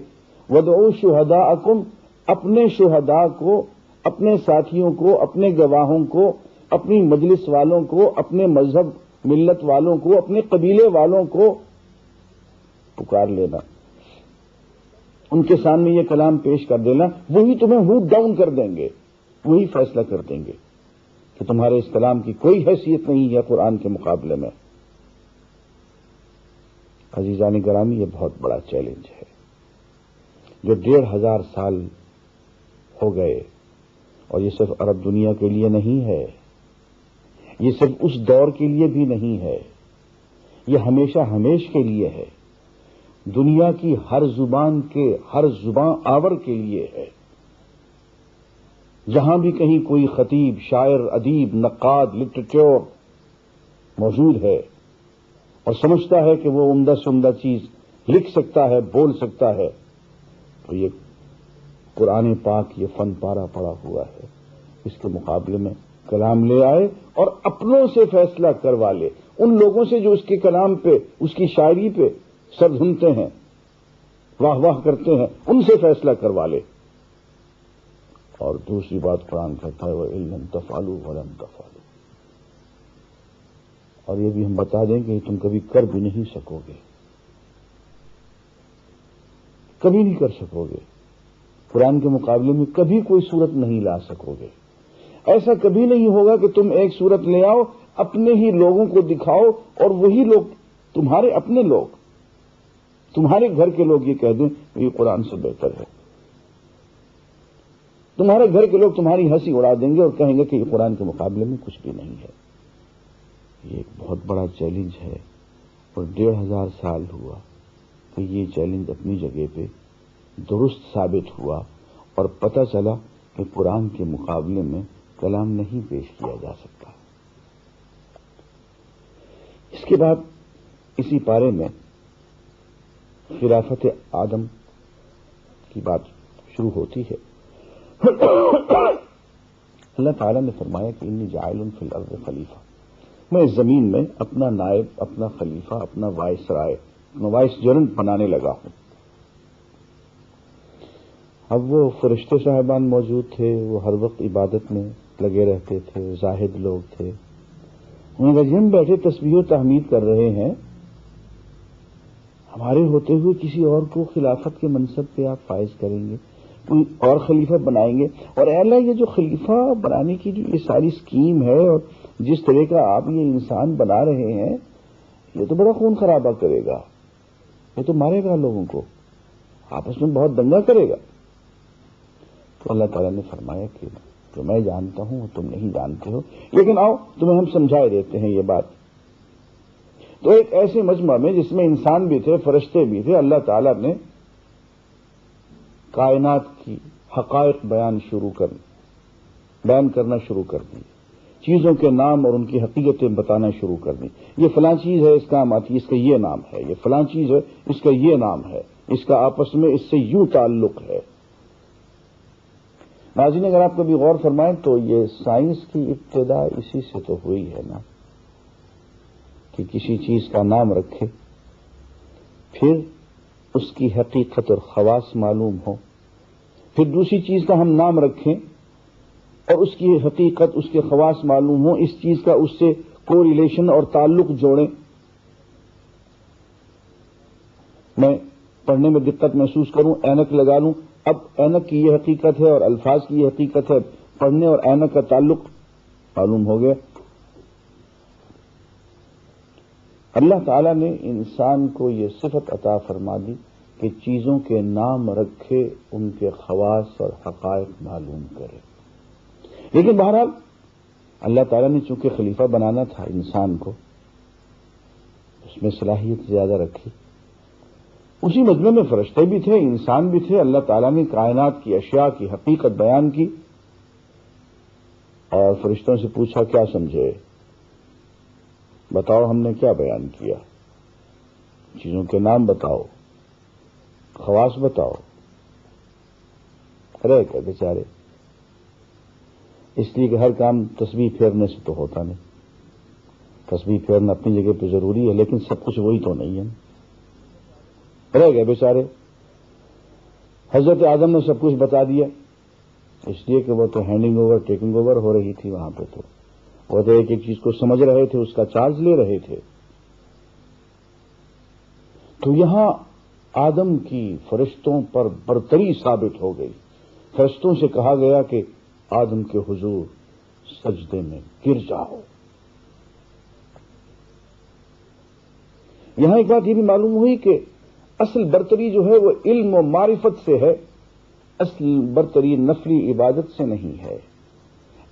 A: وَادْعُوا شُهَدَاءَكُم، اپنے شہداء کو، اپنے ساتھیوں کو، اپنے گواہوں کو اپنی مجلس والوں کو، اپنے مذہب ملت والوں کو، اپنے قبیلے والوں کو پکار لینا، ان کے سامنے یہ کلام پیش کر دینا، وہی تمہیں ہوٹ ڈاؤن کر دیں گے، وہی فیصلہ کر دیں گے کہ تمہارے اس کلام کی کوئی حیثیت نہیں ہے قرآن کے مقابلے میں۔ عزیزان گرامی، یہ بہت بڑا چیلنج ہے جو 1500 سال ہو گئے، اور یہ صرف عرب دنیا کے لیے نہیں ہے، یہ صرف اس دور کے لیے بھی نہیں ہے، یہ ہمیشہ ہمیش کے لیے ہے، دنیا کی ہر زبان آور کے لیے ہے۔ جہاں بھی کہیں کوئی خطیب، شاعر، ادیب، نقاد، لٹریچر موجود ہے اور سمجھتا ہے کہ وہ عمدہ سے عمدہ چیز لکھ سکتا ہے، بول سکتا ہے، تو یہ قرآن پاک یہ فن پارا پڑا ہوا ہے، اس کے مقابلے میں کلام لے آئے اور اپنوں سے فیصلہ کروا لے، ان لوگوں سے جو اس کے کلام پہ، اس کی شاعری پہ سر دھنتے ہیں، واہ واہ کرتے ہیں، ان سے فیصلہ کروا لے۔ اور دوسری بات قرآن کہتا ہے وَإِن لَّمْ تَفْعَلُوا وَلَن تَفْعَلُوا، اور یہ بھی ہم بتا دیں کہ تم کبھی کر بھی نہیں سکو گے، کبھی نہیں کر سکو گے، قرآن کے مقابلے میں کبھی کوئی صورت نہیں لا سکو گے۔ ایسا کبھی نہیں ہوگا کہ تم ایک صورت لے آؤ، اپنے ہی لوگوں کو دکھاؤ اور وہی لوگ، تمہارے اپنے لوگ، تمہارے گھر کے لوگ یہ کہہ دیں یہ قرآن سے بہتر ہے۔ تمہارے گھر کے لوگ تمہاری ہنسی اڑا دیں گے اور کہیں گے کہ یہ قرآن کے مقابلے میں کچھ بھی نہیں ہے۔ یہ ایک بہت بڑا چیلنج ہے، اور 1500 سال ہوا کہ یہ چیلنج اپنی جگہ پہ درست ثابت ہوا، اور پتہ چلا کہ قرآن کے مقابلے میں کلام نہیں پیش کیا جا سکتا۔ اس کے بعد اسی پارے میں خلافت آدم کی بات شروع ہوتی ہے۔ اللہ تعالیٰ نے فرمایا کہ انی جاعل فی الارض خلیفہ، میں اس زمین میں اپنا نائب، اپنا خلیفہ، اپنا وائس رائے، اپنا وائس جرنٹ بنانے لگا ہوں۔ اب وہ فرشتے صاحبان موجود تھے، وہ ہر وقت عبادت میں لگے رہتے تھے، زاہد لوگ تھے، انہوں نے کہا ہم بیٹھے تسبیح و تحمید کر رہے ہیں، ہمارے ہوتے ہوئے کسی اور کو خلافت کے منصب پہ آپ فائز کریں گے، کوئی اور خلیفہ بنائیں گے، اور اے اللہ یہ جو خلیفہ بنانے کی جو یہ ساری اسکیم ہے اور جس طرح کا آپ یہ انسان بنا رہے ہیں، یہ تو بڑا خون خرابہ کرے گا، یہ تو مارے گا لوگوں کو، آپس میں بہت دنگا کرے گا۔ تو اللہ تعالیٰ نے فرمایا کہ جو میں جانتا ہوں وہ تم نہیں جانتے ہو، لیکن آؤ تمہیں ہم سمجھائے دیتے ہیں یہ بات۔ تو ایک ایسے مجمع میں جس میں انسان بھی تھے، فرشتے بھی تھے، اللہ تعالیٰ نے کائنات کی حقائق بیان کرنا شروع کر دی، چیزوں کے نام اور ان کی حقیقتیں بتانا شروع کر دی۔ یہ فلاں چیز ہے، اس کام آتی ہے، اس کا یہ نام ہے، یہ فلاں چیز ہے، اس کا یہ نام ہے، اس کا آپس میں اس سے یوں تعلق ہے۔ ناظرین اگر آپ کبھی غور فرمائیں تو یہ سائنس کی ابتدا اسی سے تو ہوئی ہے نا، کہ کسی چیز کا نام رکھے، پھر اس کی حقیقت اور خواص معلوم ہو، پھر دوسری چیز کا ہم نام رکھیں اور اس کی حقیقت، اس کے خواص معلوم ہو، اس چیز کا اس سے کو ریلیشن اور تعلق جوڑیں۔ میں پڑھنے میں دقت محسوس کروں، اینک لگا لوں، اب اینک کی یہ حقیقت ہے اور الفاظ کی یہ حقیقت ہے، پڑھنے اور اینک کا تعلق معلوم ہو گیا۔ اللہ تعالیٰ نے انسان کو یہ صفت عطا فرما دی کہ چیزوں کے نام رکھے، ان کے خواص اور حقائق معلوم کرے۔ لیکن بہرحال اللہ تعالیٰ نے چونکہ خلیفہ بنانا تھا انسان کو، اس میں صلاحیت زیادہ رکھی۔ اسی مجمع میں فرشتے بھی تھے، انسان بھی تھے، اللہ تعالیٰ نے کائنات کی اشیاء کی حقیقت بیان کی، اور فرشتوں سے پوچھا کیا سمجھے، بتاؤ ہم نے کیا بیان کیا، چیزوں کے نام بتاؤ، خواص بتاؤ۔ رہ گئے بیچارے، اس لیے کہ ہر کام تسبیح پھیرنے سے تو ہوتا نہیں، تسبیح پھیرنا اپنی جگہ پہ ضروری ہے، لیکن سب کچھ وہی تو نہیں ہے، رہ گئے بیچارے۔ حضرت آدم نے سب کچھ بتا دیا، اس لیے کہ وہ تو ہینڈنگ اوور ٹیکنگ اوور ہو رہی تھی وہاں پہ، تو وہ تو ایک ایک چیز کو سمجھ رہے تھے، اس کا چارج لے رہے تھے. تو یہاں آدم کی فرشتوں پر برتری ثابت ہو گئی. فرشتوں سے کہا گیا کہ آدم کے حضور سجدے میں گر جاؤ. یہاں ایک بات یہ بھی معلوم ہوئی کہ اصل برتری جو ہے وہ علم و معرفت سے ہے، اصل برتری نفلی عبادت سے نہیں ہے،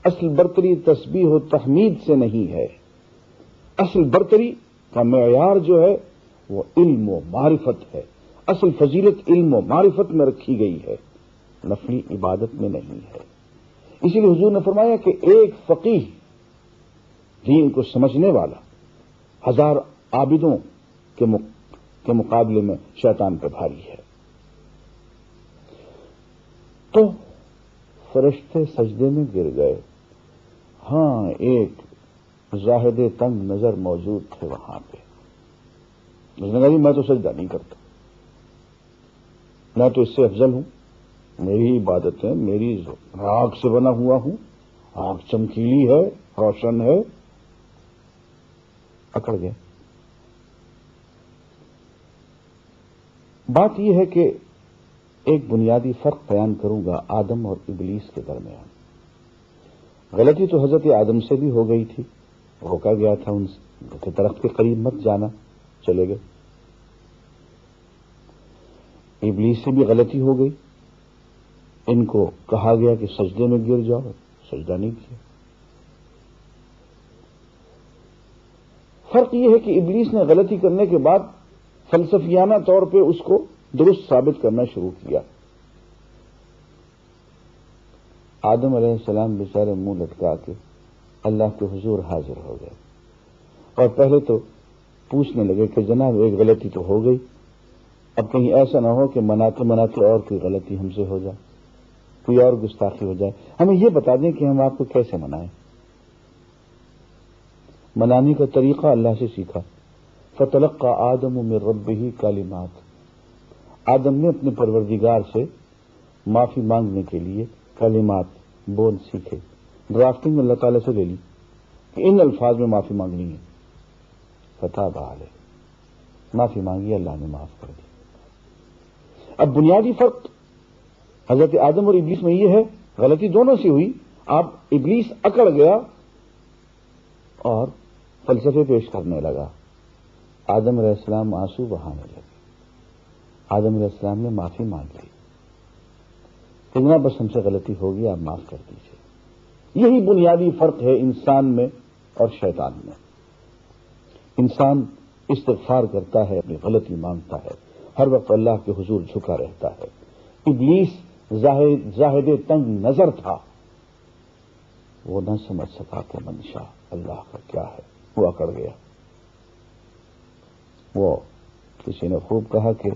A: اصل برتری تسبیح و تحمید سے نہیں ہے. اصل برتری کا معیار جو ہے وہ علم و معرفت ہے. اصل فضیلت علم و معرفت میں رکھی گئی ہے، نفلی عبادت میں نہیں ہے. اسی لیے حضور نے فرمایا کہ ایک فقیہ دین کو سمجھنے والا 1000 عابدوں کے مقابلے میں شیطان پہ بھاری ہے. تو فرشتے سجدے میں گر گئے. ہاں، ایک زاہد تنگ نظر موجود تھے وہاں پہ. اس نے کہا میں تو سجدہ نہیں کرتا، میں تو اس سے افضل ہوں، میری عبادت ہے، میری آگ سے بنا ہوا ہوں، آگ چمکیلی ہے، روشن ہے. اکڑ گئے. بات یہ ہے کہ ایک بنیادی فرق بیان کروں گا آدم اور ابلیس کے درمیان. غلطی تو حضرت آدم سے بھی ہو گئی تھی، روکا گیا تھا ان کے درخت کے قریب مت جانا، چلے گئے. ابلیس سے بھی غلطی ہو گئی، ان کو کہا گیا کہ سجدے میں گر جاؤ، سجدہ نہیں کیا. فرق یہ ہے کہ ابلیس نے غلطی کرنے کے بعد فلسفیانہ طور پہ اس کو درست ثابت کرنا شروع کیا. آدم علیہ السلام بیچارے منہ لٹکا کے اللہ کے حضور حاضر ہو گئے اور پہلے تو پوچھنے لگے کہ جناب ایک غلطی تو ہو گئی، اب کہیں ایسا نہ ہو کہ مناتے مناتے اور کوئی غلطی ہم سے ہو جائے، کوئی اور گستاخی ہو جائے. ہمیں یہ بتا دیں کہ ہم آپ کو کیسے منائیں. منانے کا طریقہ اللہ سے سیکھا. فتلقى آدم من ربه کلمات. آدم نے اپنے پروردگار سے معافی مانگنے کے لیے کلمات، بول سیکھے. ڈرافٹنگ اللہ تعالی سے لے لی کہ ان الفاظ میں معافی مانگنی ہے. فتاب علیہ، معافی مانگی، اللہ نے معاف کر دی. اب بنیادی فرق حضرت آدم اور ابلیس میں یہ ہے، غلطی دونوں سے ہوئی. اب ابلیس اکڑ گیا اور فلسفے پیش کرنے لگا. آدم علیہ السلام آنسو بہانے لگے. آدم علیہ السلام نے معافی مانگ لی، اتنا بس ہم سے غلطی ہوگی، آپ معاف کر دیجیے. یہی بنیادی فرق ہے انسان میں اور شیطان میں. انسان استغفار کرتا ہے، اپنی غلطی مانگتا ہے، ہر وقت اللہ کے حضور جھکا رہتا ہے. ابلیس زاہد تنگ نظر تھا، وہ نہ سمجھ سکا کہ منشا اللہ کا کیا ہے، وہ اکڑ گیا. وہ کسی نے خوب کہا کہ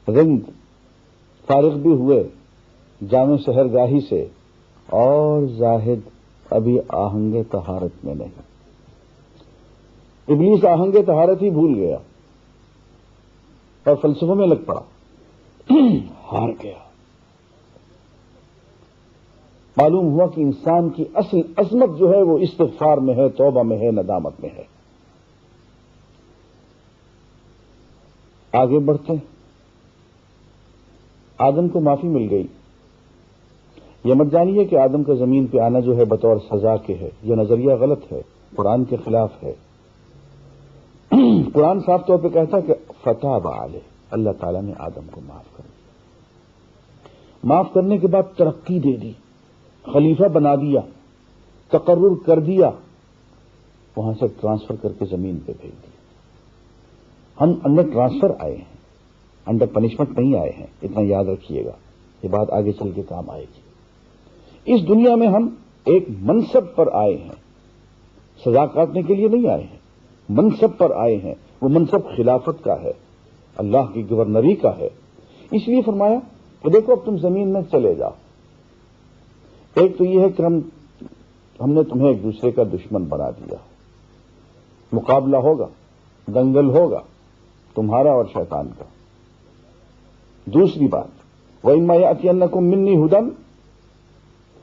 A: رنگ فارغ بھی ہوئے جامع سحرگاہی سے، اور زاہد ابھی آہنگ طہارت میں نہیں. ابلیس آہنگ طہارت ہی بھول گیا اور فلسفوں میں لگ پڑا، ہار گیا. معلوم ہوا کہ انسان کی اصل عظمت جو ہے وہ استغفار میں ہے، توبہ میں ہے، ندامت میں ہے. آگے بڑھتے ہیں. آدم کو معافی مل گئی. یہ مت جانیے کہ آدم کا زمین پہ آنا جو ہے بطور سزا کے ہے، یہ نظریہ غلط ہے، قرآن کے خلاف ہے. قرآن صاف طور پہ کہتا ہے کہ فتاب علیہ، اللہ تعالیٰ نے آدم کو معاف کر دیا. معاف کرنے کے بعد ترقی دے دی، خلیفہ بنا دیا، تقرر کر دیا، وہاں سے ٹرانسفر کر کے زمین پہ بھیج دیا. ہم انڈر ٹرانسفر آئے ہیں، انڈر پنشمنٹ نہیں آئے ہیں، اتنا یاد رکھیے گا، یہ بات آگے چل کے کام آئے گی. اس دنیا میں ہم ایک منصب پر آئے ہیں، سزا کاٹنے کے لیے نہیں آئے ہیں، منصب پر آئے ہیں. وہ منصب خلافت کا ہے، اللہ کی گورنری کا ہے. اس لیے فرمایا کہ دیکھو اب تم زمین میں چلے جاؤ. ایک تو یہ ہے کہ ہم نے تمہیں ایک دوسرے کا دشمن بنا دیا، مقابلہ ہوگا، دنگل ہوگا تمہارا اور شیطان کا. دوسری بات، وَإِمَّا يَأْتِيَنَّكُم مِّنِّي هُدًى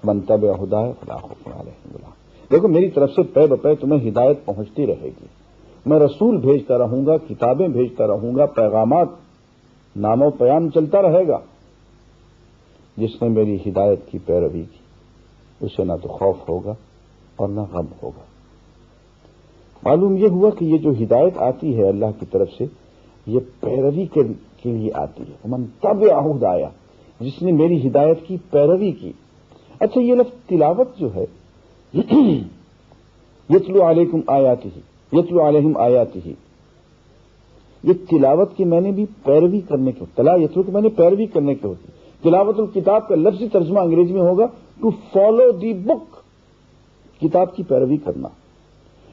A: من تبع ہدایا فلا خوف علیہم ولا۔ دیکھو میری طرف سے پے بپے تمہیں ہدایت پہنچتی رہے گی، میں رسول بھیجتا رہوں گا، کتابیں بھیجتا رہوں گا، پیغامات نام و پیام چلتا رہے گا۔ جس نے میری ہدایت کی پیروی کی اسے نہ تو خوف ہوگا اور نہ غم ہوگا۔ معلوم یہ ہوا کہ یہ جو ہدایت آتی ہے اللہ کی طرف سے یہ پیروی کے لیے آتی ہے۔ من تبع ہدایا، جس نے میری ہدایت کی پیروی کی۔ اچھا یہ لفظ تلاوت جو ہے یتلو علیکم آیاتہ، یتلو علیہم آیاتہ، یہ تلاوت کی میں نے بھی پیروی کرنے کی، تلا یتلو کی میں نے پیروی کرنے کی ہوتی۔ تلاوت الکتاب کا لفظی ترجمہ انگریزی میں ہوگا ٹو فالو دی بک، کتاب کی پیروی کرنا۔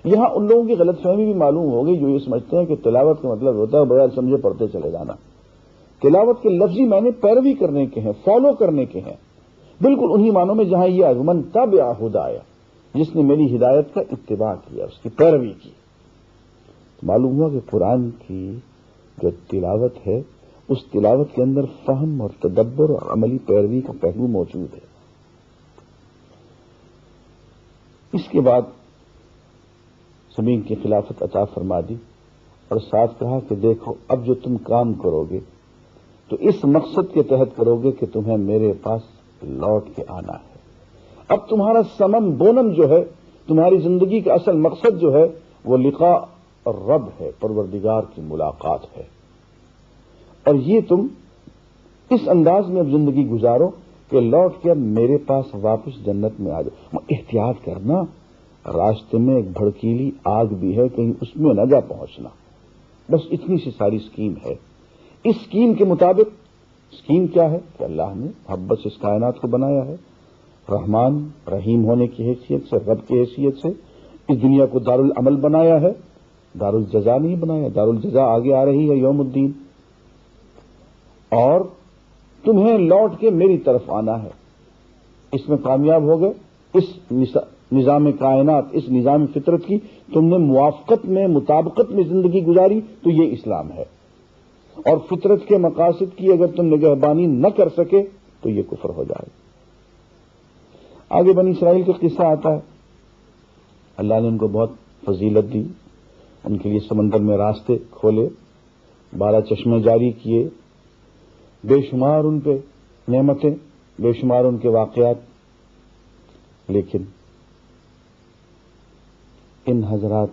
A: یہاں ان لوگوں کی غلط فہمی بھی معلوم ہوگی جو یہ سمجھتے ہیں کہ تلاوت کا مطلب ہوتا ہے بغیر سمجھے پڑھتے چلے جانا۔ تلاوت کے لفظی معنی پیروی کرنے کے ہیں، فالو کرنے کے ہیں، بالکل انہی معنوں میں جہاں یہ آئے من تبع ہدایا، جس نے میری ہدایت کا اتباع کیا، اس کی پیروی کی۔ معلوم ہوا کہ قرآن کی جو تلاوت ہے اس تلاوت کے اندر فہم اور تدبر اور عملی پیروی کا پہلو موجود ہے۔ اس کے بعد زمین کی خلافت عطا فرما دی اور ساتھ کہا کہ دیکھو اب جو تم کام کرو گے تو اس مقصد کے تحت کرو گے کہ تمہیں میرے پاس لوٹ کے آنا ہے۔ اب تمہارا سمم بونم جو ہے، تمہاری زندگی کا اصل مقصد جو ہے وہ لقاء رب ہے، پروردگار کی ملاقات ہے، اور یہ تم اس انداز میں اب زندگی گزارو کہ لوٹ کے اب میرے پاس واپس جنت میں آ جاؤ۔ احتیاط کرنا، راستے میں ایک بھڑکیلی آگ بھی ہے، کہیں اس میں نہ جا پہنچنا۔ بس اتنی سی ساری اسکیم ہے۔ اس اسکیم کے مطابق، اسکیم کیا ہے کہ اللہ نے محبت سے اس کائنات کو بنایا ہے، رحمان رحیم ہونے کی حیثیت سے، رب کی حیثیت سے اس دنیا کو دار العمل بنایا ہے، دار الجزا نہیں بنایا۔ دار الجزا آگے آ رہی ہے یوم الدین، اور تمہیں لوٹ کے میری طرف آنا ہے۔ اس میں کامیاب ہو گئے، اس نظام کائنات، اس نظام فطرت کی تم نے موافقت میں، مطابقت میں زندگی گزاری تو یہ اسلام ہے، اور فطرت کے مقاصد کی اگر تم نگہبانی نہ کر سکے تو یہ کفر ہو جائے۔ آگے بنی اسرائیل کا قصہ آتا ہے، اللہ نے ان کو بہت فضیلت دی، ان کے لیے سمندر میں راستے کھولے، 12 چشمے جاری کیے، بے شمار ان پہ نعمتیں، بے شمار ان کے واقعات، لیکن ان حضرات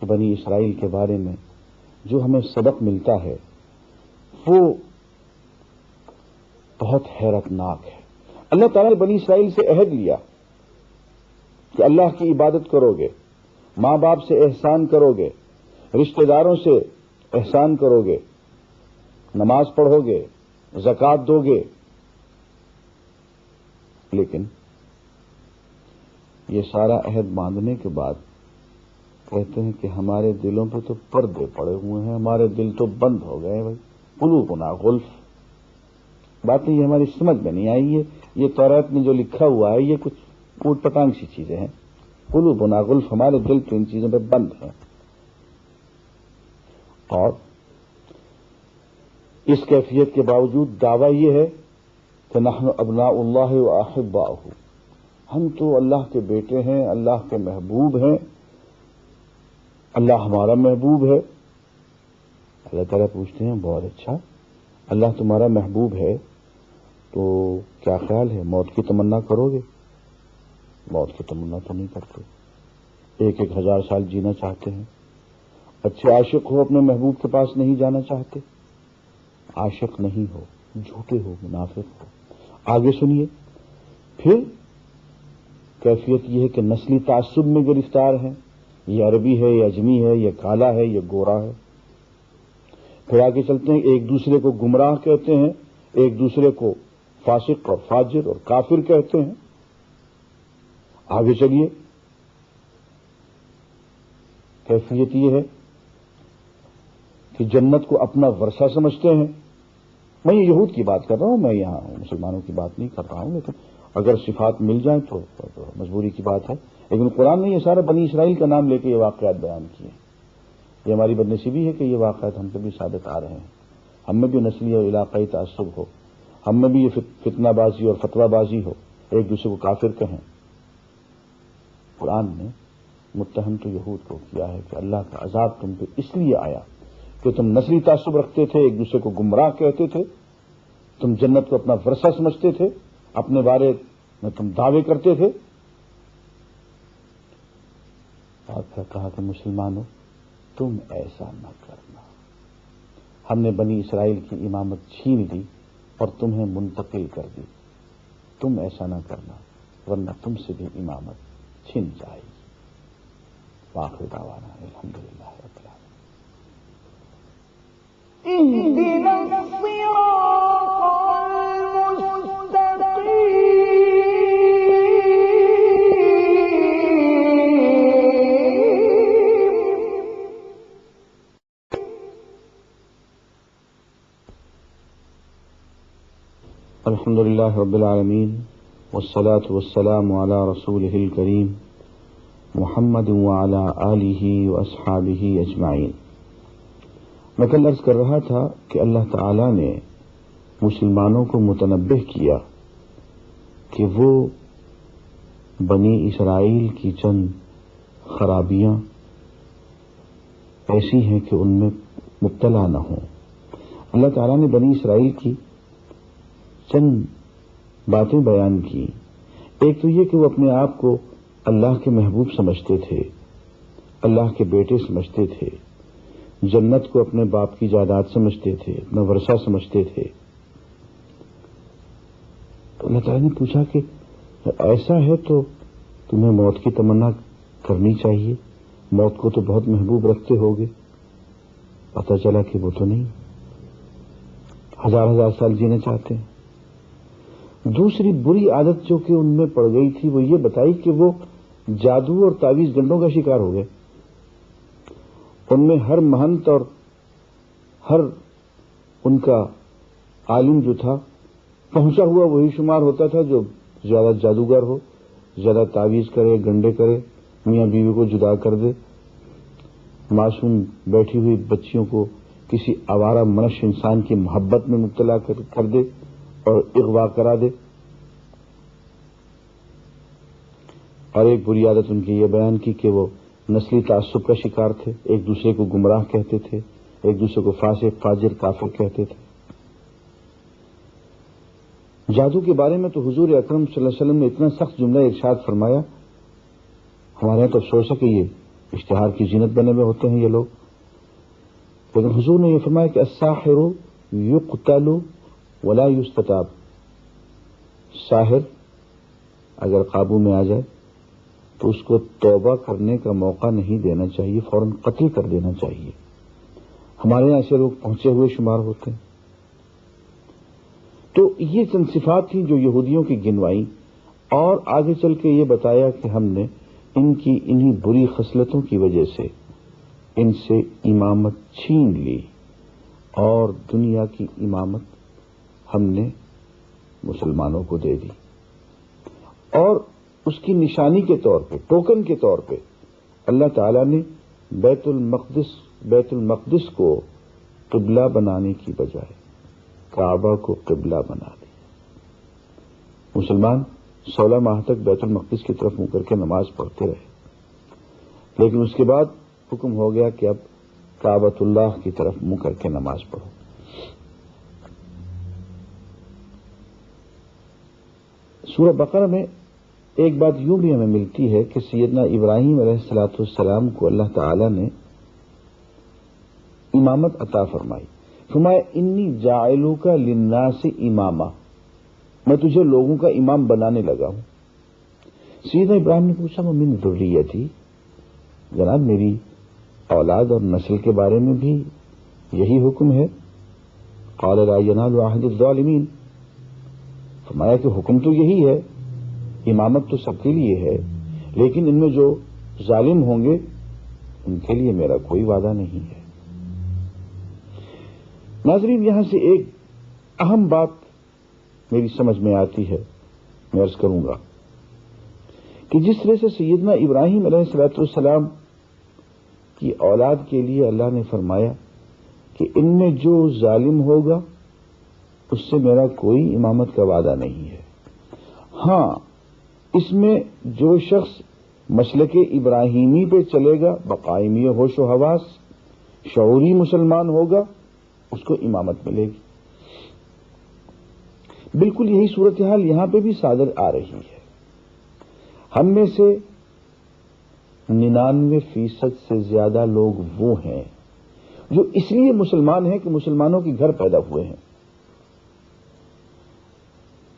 A: بنی اسرائیل کے بارے میں جو ہمیں سبق ملتا ہے وہ بہت حیرت ناک ہے۔ اللہ تعالیٰ نے بنی اسرائیل سے عہد لیا کہ اللہ کی عبادت کرو گے، ماں باپ سے احسان کرو گے، رشتہ داروں سے احسان کرو گے، نماز پڑھو گے، زکوٰۃ دو گے، لیکن یہ سارا عہد باندھنے کے بعد کہتے ہیں کہ ہمارے دلوں پہ تو پردے پڑے ہوئے ہیں، ہمارے دل تو بند ہو گئے بھائی، قلوبنا غلف۔ باتیں یہ ہماری سمجھ میں نہیں آئی ہے، یہ تورات میں جو لکھا ہوا ہے یہ کچھ اوٹ پٹانگ سی چیزیں ہیں۔ قلوبنا غلف، ہمارے دل تو ان چیزوں پہ بند ہیں۔ اور اس کیفیت کے باوجود دعویٰ یہ ہے کہ نحن ابناء اللہ و احباؤہ، ہم تو اللہ کے بیٹے ہیں، اللہ کے محبوب ہیں، اللہ ہمارا محبوب ہے۔ اللہ تعالیٰ پوچھتے ہیں بہت اچھا، اللہ تمہارا محبوب ہے تو کیا خیال ہے موت کی تمنا کرو گے؟ موت کی تمنا تو نہیں کرتے، 1000 سال جینا چاہتے ہیں۔ اچھے عاشق ہو، اپنے محبوب کے پاس نہیں جانا چاہتے، عاشق نہیں ہو، جھوٹے ہو، منافق ہو۔ آگے سنیے، پھر کیفیت یہ ہے کہ نسلی تعصب میں گرفتار ہیں، یہ عربی ہے، یہ اجمی ہے، یہ کالا ہے، یہ گورا ہے۔ پھر آگے چلتے ہیں، ایک دوسرے کو گمراہ کہتے ہیں، ایک دوسرے کو فاسق اور فاجر اور کافر کہتے ہیں۔ آگے چلیے، کیفیت یہ ہے کہ جنت کو اپنا ورثہ سمجھتے ہیں۔ میں یہ یہود کی بات کر رہا ہوں، میں یہاں مسلمانوں کی بات نہیں کر رہا ہوں، لیکن اگر صفات مل جائیں تو مجبوری کی بات ہے۔ لیکن قرآن نے یہ سارا بنی اسرائیل کا نام لے کے یہ واقعات بیان کیے۔ یہ ہماری بدنصیبی ہے کہ یہ واقعات ہم پہ بھی ثابت آ رہے ہیں، ہم میں بھی نسلی اور علاقائی تعصب ہو، ہم میں بھی یہ فتنہ بازی اور فتویٰ بازی ہو، ایک دوسرے کو کافر کہیں. قرآن نے متہم تو یہود کو کیا ہے کہ اللہ کا عذاب تم پہ اس لیے آیا کہ تم نسلی تعصب رکھتے تھے، ایک دوسرے کو گمراہ کہتے تھے، تم جنت کو اپنا ورثہ سمجھتے تھے، اپنے بارے میں تم دعوے کرتے تھے. اور پھر کہا کہ مسلمانوں تم ایسا نہ کرنا، ہم نے بنی اسرائیل کی امامت چھین لی اور تمہیں منتقل کر دی، تم ایسا نہ کرنا ورنہ تم سے بھی امامت چھن جائے گی. وآخر دعوانا الحمدللہ رب العالمین. اهدنا الصراط المستقيم. الحمد لله رب العالمين والصلاة والسلام على رسوله الكريم محمد وعلى آلہ واصحابہ اجمعین. میں کل عرض کر رہا تھا کہ اللہ تعالی نے مسلمانوں کو متنبہ کیا کہ وہ بنی اسرائیل کی چند خرابیاں ایسی ہیں کہ ان میں مبتلا نہ ہوں. اللہ تعالی نے بنی اسرائیل کی چند باتیں بیان کی. ایک تو یہ کہ وہ اپنے آپ کو اللہ کے محبوب سمجھتے تھے، اللہ کے بیٹے سمجھتے تھے، جنت کو اپنے باپ کی جائیداد سمجھتے تھے، اپنا ورثہ سمجھتے تھے. تو اللہ تعالیٰ نے پوچھا کہ ایسا ہے تو تمہیں موت کی تمنا کرنی چاہیے، موت کو تو بہت محبوب رکھتے ہوگے. پتہ چلا کہ وہ تو نہیں، ہزار سال جینا چاہتے ہیں. دوسری بری عادت جو کہ ان میں پڑ گئی تھی وہ یہ بتائی کہ وہ جادو اور تعویذ گنڈوں کا شکار ہو گئے. ان میں ہر مہنت اور ہر ان کا عالم جو تھا پہنچا ہوا وہی شمار ہوتا تھا جو زیادہ جادوگر ہو، زیادہ تعویذ کرے، گنڈے کرے، میاں بیوی کو جدا کر دے، معصوم بیٹھی ہوئی بچیوں کو کسی آوارہ منش انسان کی محبت میں مبتلا کر دے اور اغوا کرا دے. اور ایک بری عادت ان کی یہ بیان کی کہ وہ نسلی تعصب کا شکار تھے، ایک دوسرے کو گمراہ کہتے تھے، ایک دوسرے کو فاسق، فاجر، کافر کہتے تھے. جادو کے بارے میں تو حضور اکرم صلی اللہ علیہ وسلم نے اتنا سخت جملہ ارشاد فرمایا، ہمارے یہاں تو افسوس ہے کہ یہ اشتہار کی زینت بنے ہوئے ہوتے ہیں یہ لوگ. لیکن حضور نے یہ فرمایا کہ الساحر یقتل ولا یستتاب. ساحر اگر قابو میں آ جائے تو اس کو توبہ کرنے کا موقع نہیں دینا چاہیے، فوراً قتل کر دینا چاہیے. ہمارے یہاں ایسے لوگ پہنچے ہوئے شمار ہوتے ہیں. تو یہ چند صفات تھیں جو یہودیوں کی گنوائی، اور آگے چل کے یہ بتایا کہ ہم نے ان کی انہی بری خصلتوں کی وجہ سے ان سے امامت چھین لی اور دنیا کی امامت ہم نے مسلمانوں کو دے دی. اور اس کی نشانی کے طور پہ، ٹوکن کے طور پہ اللہ تعالیٰ نے بیت المقدس کو قبلہ بنانے کی بجائے کعبہ کو قبلہ بنا دیا. مسلمان 16 ماہ تک بیت المقدس کی طرف منہ کر کے نماز پڑھتے رہے، لیکن اس کے بعد حکم ہو گیا کہ اب کعبۃ اللہ کی طرف منہ کر کے نماز پڑھو. سورہ بقرہ میں ایک بات یوں بھی ہمیں ملتی ہے کہ سیدنا ابراہیم علیہ الصلوۃ والسلام کو اللہ تعالی نے امامت عطا فرمائی. فرمایا انی جاعلوک للناس اماما، میں تجھے لوگوں کا امام بنانے لگا ہوں. سیدنا ابراہیم نے پوچھا من ذریتی، جناب میری اولاد اور نسل کے بارے میں بھی یہی حکم ہے؟ قال لا ینال عہد الظالمین، فرمایا کہ حکم تو یہی ہے، امامت تو سب کے لیے ہے، لیکن ان میں جو ظالم ہوں گے ان کے لیے میرا کوئی وعدہ نہیں ہے. ناظرین، یہاں سے ایک اہم بات میری سمجھ میں آتی ہے، میں عرض کروں گا کہ جس طرح سے سیدنا ابراہیم علیہ الصلوۃ والسلام کی اولاد کے لیے اللہ نے فرمایا کہ ان میں جو ظالم ہوگا اس سے میرا کوئی امامت کا وعدہ نہیں ہے. ہاں، اس میں جو شخص مسلک ابراہیمی پہ چلے گا، بقائمی ہوش و حواس، شعوری مسلمان ہوگا، اس کو امامت ملے گی۔ بالکل یہی صورتحال یہاں پہ بھی صادر آ رہی ہے۔ ہم میں سے 99% سے زیادہ لوگ وہ ہیں جو اس لیے مسلمان ہیں کہ مسلمانوں کے گھر پیدا ہوئے ہیں،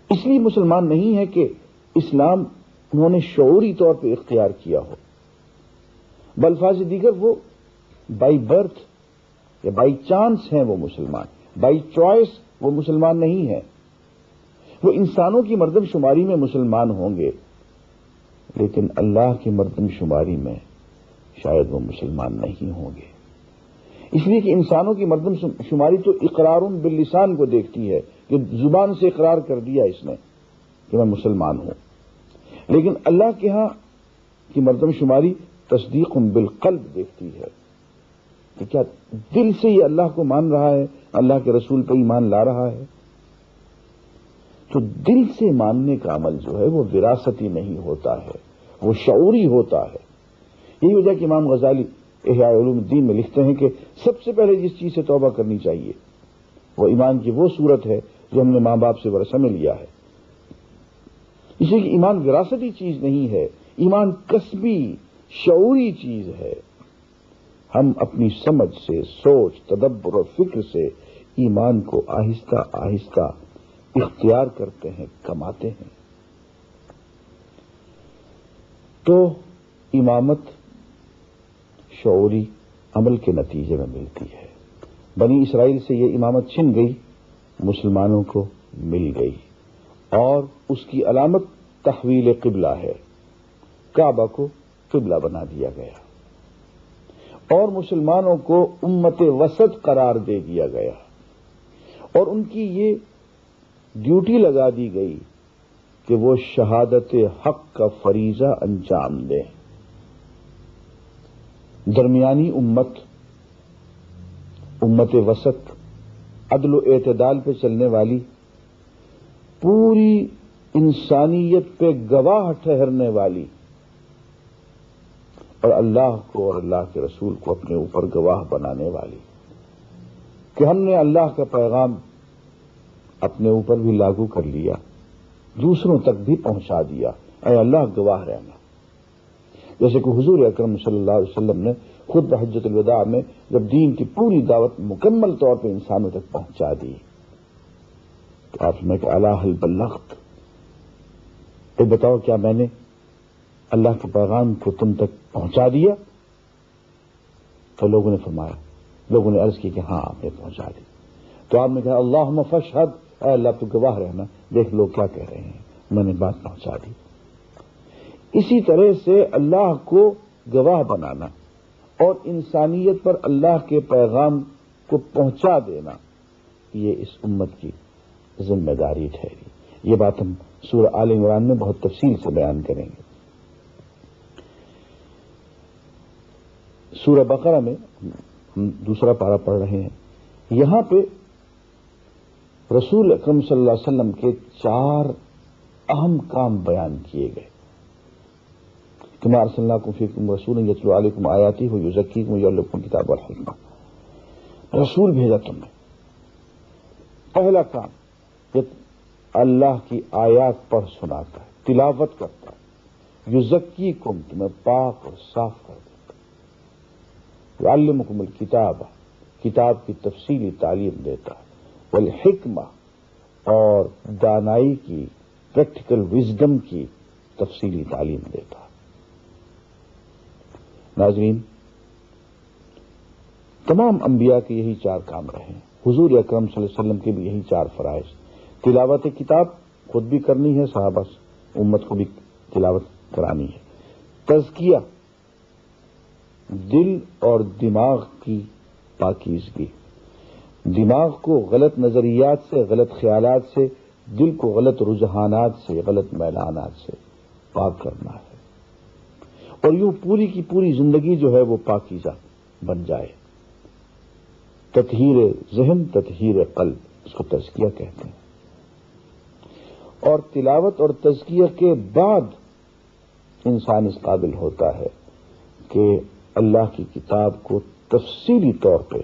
A: اس لیے مسلمان نہیں ہے کہ اسلام انہوں نے شعوری طور پہ اختیار کیا ہو، بالفاظ دیگر وہ بائی برتھ یا بائی چانس ہیں وہ مسلمان، بائی چوائس وہ مسلمان نہیں ہیں۔ وہ انسانوں کی مردم شماری میں مسلمان ہوں گے، لیکن اللہ کی مردم شماری میں شاید وہ مسلمان نہیں ہوں گے، اس لیے کہ انسانوں کی مردم شماری تو اقرار باللسان کو دیکھتی ہے کہ زبان سے اقرار کر دیا اس نے کہ میں مسلمان ہوں، لیکن اللہ کے ہاں کی مردم شماری تصدیق بالقلب دیکھتی ہے کہ کیا دل سے یہ اللہ کو مان رہا ہے، اللہ کے رسول پہ ایمان لا رہا ہے۔ تو دل سے ماننے کا عمل جو ہے وہ وراثتی نہیں ہوتا ہے، وہ شعوری ہوتا ہے۔ یہی وجہ کہ امام غزالی احیاء علوم الدین میں لکھتے ہیں کہ سب سے پہلے جس چیز سے توبہ کرنی چاہیے وہ ایمان کی وہ صورت ہے جو ہم نے ماں باپ سے ورثہ میں لیا ہے، اس لیے کہ ایمان وراثتی چیز نہیں ہے، ایمان کسبی شعوری چیز ہے۔ ہم اپنی سمجھ سے، سوچ، تدبر اور فکر سے ایمان کو آہستہ آہستہ اختیار کرتے ہیں، کماتے ہیں۔ تو امامت شعوری عمل کے نتیجے میں ملتی ہے۔ بنی اسرائیل سے یہ امامت چھن گئی، مسلمانوں کو مل گئی، اور اس کی علامت تحویل قبلہ ہے، کعبہ کو قبلہ بنا دیا گیا اور مسلمانوں کو امت وسط قرار دے دیا گیا، اور ان کی یہ ڈیوٹی لگا دی گئی کہ وہ شہادت حق کا فریضہ انجام دیں۔ درمیانی امت وسط، عدل و اعتدال پہ چلنے والی، پوری انسانیت پہ گواہ ٹھہرنے والی، اور اللہ کو اور اللہ کے رسول کو اپنے اوپر گواہ بنانے والی کہ ہم نے اللہ کا پیغام اپنے اوپر بھی لاگو کر لیا، دوسروں تک بھی پہنچا دیا، اے اللہ گواہ رہنا۔ جیسے کہ حضور اکرم صلی اللہ علیہ وسلم نے خود بحجۃ الوداع میں جب دین کی پوری دعوت مکمل طور پہ انسانوں تک پہنچا دی تو آپ نے کہا الا هل بلغت، اے بتاؤ کیا میں نے اللہ کے پیغام کو تم تک پہنچا دیا؟ تو لوگوں نے فرمایا، لوگوں نے عرض کی کہ ہاں آپ نے پہنچا دی۔ تو آپ نے کہا اللہم فاشہد، اے اللہ تو گواہ رہنا، دیکھ لوگ کیا کہہ رہے ہیں، میں نے بات پہنچا دی۔ اسی طرح سے اللہ کو گواہ بنانا اور انسانیت پر اللہ کے پیغام کو پہنچا دینا، یہ اس امت کی ذمہ داری ٹھہری۔ یہ بات ہم سورہ آل عمران میں بہت تفصیل سے بیان کریں گے۔ سورہ بقرہ میں ہم دوسرا پارہ پڑھ رہے ہیں، یہاں پہ رسول اکرم صلی اللہ علیہ وسلم کے 4 اہم کام بیان کیے گئے۔ کما ارسلناکم فیکم رسولا یتلو علیکم آیاتہ ویزکیکم ویعلمکم الکتاب والحکمہ، رسول بھیجا تم نے۔ پہلا کام یہ اللہ کی آیات پڑھ سناتا ہے، تلاوت کرتا ہے، یزکیکم تمہیں پاک اور صاف کر دیتا ہے، ویعلمکم الکتاب کتاب کی تفصیلی تعلیم دیتا ہے، والحکمہ اور دانائی کی، پریکٹیکل وزڈم کی تفصیلی تعلیم دیتا ہے۔ ناظرین، تمام انبیاء کے یہی 4 کام رہے ہیں، حضور اکرم صلی اللہ علیہ وسلم کے بھی یہی 4 فرائض، تلاوت کتاب خود بھی کرنی ہے، صحابہ امت کو بھی تلاوت کرانی ہے، تزکیہ دل اور دماغ کی پاکیزگی، دماغ کو غلط نظریات سے، غلط خیالات سے، دل کو غلط رجحانات سے، غلط میلانات سے پاک کرنا ہے، اور یوں پوری کی پوری زندگی جو ہے وہ پاکیزہ بن جائے۔ تطہیر ذہن، تطہیر قلب، اس کو تزکیہ کہتے ہیں۔ اور تلاوت اور تزکیہ کے بعد انسان اس قابل ہوتا ہے کہ اللہ کی کتاب کو تفصیلی طور پہ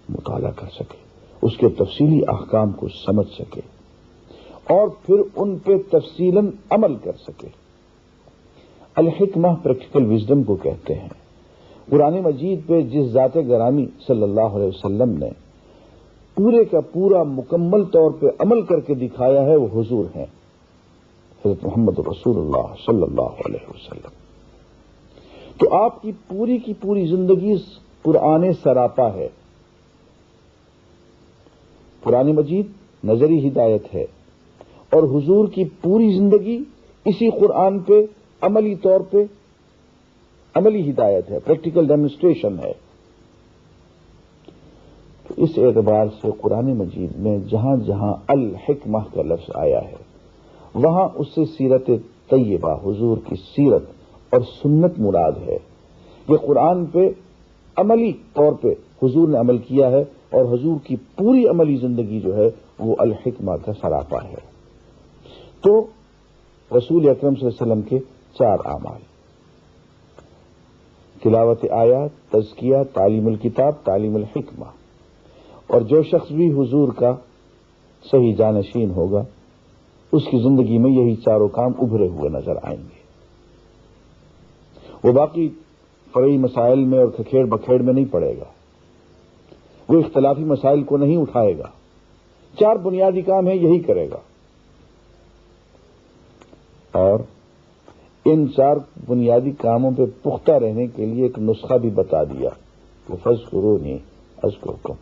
A: مطالعہ کر سکے، اس کے تفصیلی احکام کو سمجھ سکے اور پھر ان پہ تفصیلاً عمل کر سکے۔ الحکمہ پریکٹیکل وزڈم کو کہتے ہیں۔ قرآن مجید پہ جس ذات گرامی صلی اللہ علیہ وسلم نے پورے کا پورا مکمل طور پہ عمل کر کے دکھایا ہے وہ حضور ہیں، حضرت محمد رسول اللہ صلی اللہ علیہ وسلم۔ تو آپ کی پوری زندگی قرآن سراپا ہے۔ قرآن مجید نظری ہدایت ہے اور حضور کی پوری زندگی اسی قرآن پہ عملی طور پہ عملی ہدایت ہے، پریکٹیکل ڈیمونسٹریشن ہے۔ تو اس اعتبار سے قرآن مجید میں جہاں جہاں الحکمہ کا لفظ آیا ہے وہاں اس سے سیرت طیبہ، حضور کی سیرت اور سنت مراد ہے۔ یہ قرآن پہ عملی طور پہ حضور نے عمل کیا ہے اور حضور کی پوری عملی زندگی جو ہے وہ الحکمہ کا سراپا ہے۔ تو رسول اکرم صلی اللہ علیہ وسلم کے 4 اعمال: تلاوت آیات، تزکیہ، تعلیم الکتاب، تعلیم الحکمہ۔ اور جو شخص بھی حضور کا صحیح جانشین ہوگا اس کی زندگی میں یہی 4 کام ابھرے ہوئے نظر آئیں گے۔ وہ باقی فرعی مسائل میں اور کھکھیڑ بکھیڑ میں نہیں پڑے گا، وہ اختلافی مسائل کو نہیں اٹھائے گا، 4 بنیادی کام ہیں یہی کرے گا۔ اور ان 4 بنیادی کاموں پہ پختہ رہنے کے لیے ایک نسخہ بھی بتا دیا کہ فاذکرونی اذکرکم،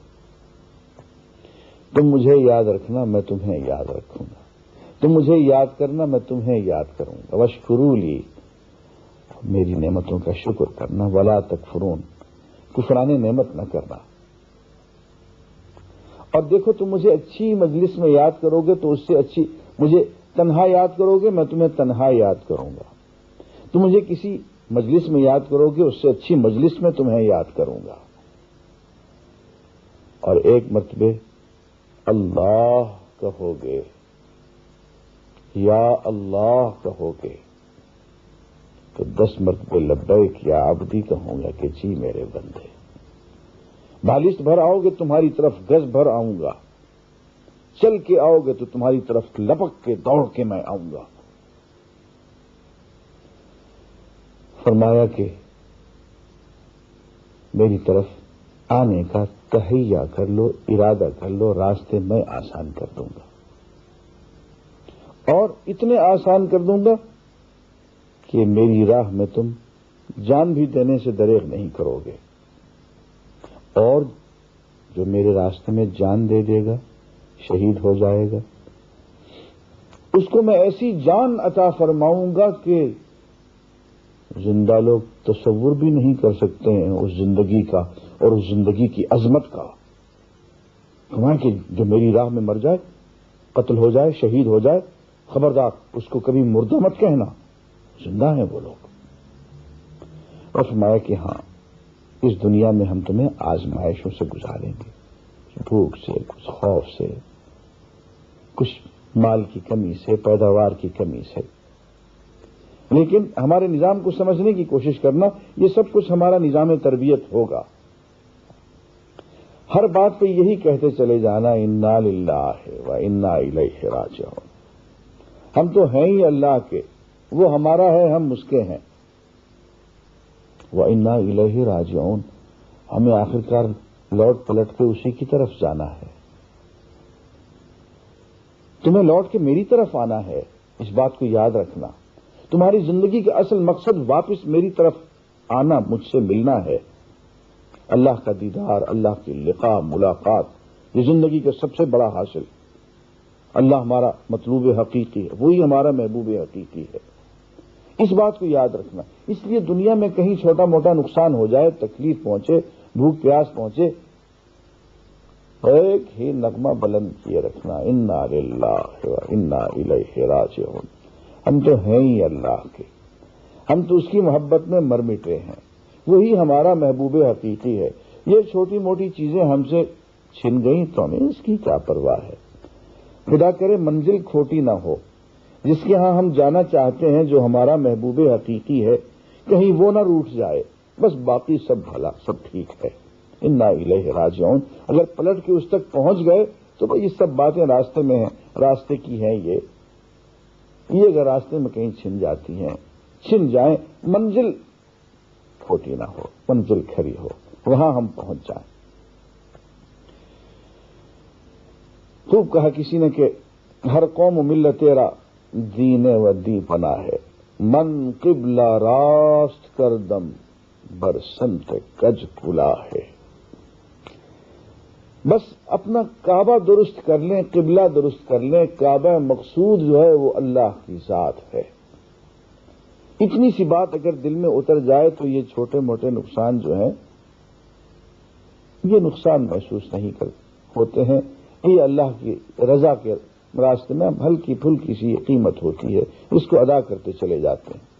A: تم مجھے یاد رکھنا میں تمہیں یاد رکھوں گا، تم مجھے یاد کرنا میں تمہیں یاد کروں گا، واشکروا لی، میری نعمتوں کا شکر کرنا، ولا تکفرون، کفران نعمت نہ کرنا۔ اور دیکھو تم مجھے اچھی مجلس میں یاد کرو گے تو اس سے اچھی، مجھے تنہا یاد کرو گے میں تمہیں تنہا یاد کروں گا، تم مجھے کسی مجلس میں یاد کرو گے اس سے اچھی مجلس میں تمہیں یاد کروں گا۔ اور ایک مرتبہ اللہ کہو گے، یا اللہ کہو گے تو 10 مرتبہ لبیک یا عبدی کہوں گا کہ جی میرے بندے۔ بالشت بھر آؤ گے تمہاری طرف گز بھر آؤں گا، چل کے آؤ گے تو تمہاری طرف لپک کے دوڑ کے میں آؤں گا۔ فرمایا کہ میری طرف آنے کا تہیہ کر لو، ارادہ کر لو، راستے میں آسان کر دوں گا، اور اتنے آسان کر دوں گا کہ میری راہ میں تم جان بھی دینے سے دریغ نہیں کرو گے، اور جو میرے راستے میں جان دے دے گا شہید ہو جائے گا اس کو میں ایسی جان عطا فرماؤں گا کہ زندہ لوگ تصور بھی نہیں کر سکتے ہیں اس زندگی کا اور اس زندگی کی عظمت کا۔ فرمایا کہ جو میری راہ میں مر جائے، قتل ہو جائے، شہید ہو جائے، خبردار اس کو کبھی مردہ مت کہنا، زندہ ہیں وہ لوگ۔ اور فرمایا کہ ہاں اس دنیا میں ہم تمہیں آزمائشوں سے گزاریں گے، بھوک سے، کچھ خوف سے، کچھ مال کی کمی سے، پیداوار کی کمی سے، لیکن ہمارے نظام کو سمجھنے کی کوشش کرنا، یہ سب کچھ ہمارا نظام تربیت ہوگا۔ ہر بات پہ یہی کہتے چلے جانا انا للہ و انا الیہ راجعون، ہم تو ہیں ہی اللہ کے، وہ ہمارا ہے ہم اس کے ہیں، و انا الیہ راجعون، ہمیں آخرکار لوٹ پلٹ کے اسی کی طرف جانا ہے۔ تمہیں لوٹ کے میری طرف آنا ہے، اس بات کو یاد رکھنا۔ تمہاری زندگی کا اصل مقصد واپس میری طرف آنا، مجھ سے ملنا ہے۔ اللہ کا دیدار، اللہ کی لقاء، ملاقات، یہ زندگی کا سب سے بڑا حاصل۔ اللہ ہمارا مطلوب حقیقی ہے، وہی ہمارا محبوب حقیقی ہے، اس بات کو یاد رکھنا۔ اس لیے دنیا میں کہیں چھوٹا موٹا نقصان ہو جائے، تکلیف پہنچے، بھوک پیاس پہنچے، ایک ہی نغمہ بلند کیے رکھنا، انا للہ و انا الیہ راجعون، ہم تو ہیں ہی اللہ کے، ہم تو اس کی محبت میں مر مٹے ہیں، وہی ہمارا محبوب حقیقی ہے۔ یہ چھوٹی موٹی چیزیں ہم سے چھن گئیں تو ہمیں اس کی کیا پرواہ ہے، خدا کرے منزل کھوٹی نہ ہو، جس کے ہاں ہم جانا چاہتے ہیں، جو ہمارا محبوب حقیقی ہے، کہیں وہ نہ روٹھ جائے، بس باقی سب بھلا، سب ٹھیک ہے۔ انا الیہ راجعون۔ اگر پلٹ کے اس تک پہنچ گئے تو بھئی یہ سب باتیں راستے میں ہیں، راستے کی ہیں یہ اگر راستے میں کہیں چھن جاتی ہیں، چھن جائیں، منزل کھوٹی نہ ہو، منزل کھری ہو، وہاں ہم پہنچ جائیں۔ خوب کہا کسی نے کہ ہر قوم و ملت تیرا دین و دی پنا ہے، من قبلہ راست کردم برسنت کج کلا ہے۔ بس اپنا کعبہ درست کر لیں، قبلہ درست کر لیں، کعبہ مقصود جو ہے وہ اللہ کی ذات ہے۔ اتنی سی بات اگر دل میں اتر جائے تو یہ چھوٹے موٹے نقصان جو ہیں یہ نقصان محسوس نہیں ہوتے ہیں۔ یہ اللہ کی رضا کے راستے میں ہلکی پھلکی سی قیمت ہوتی ہے، اس کو ادا کرتے چلے جاتے ہیں۔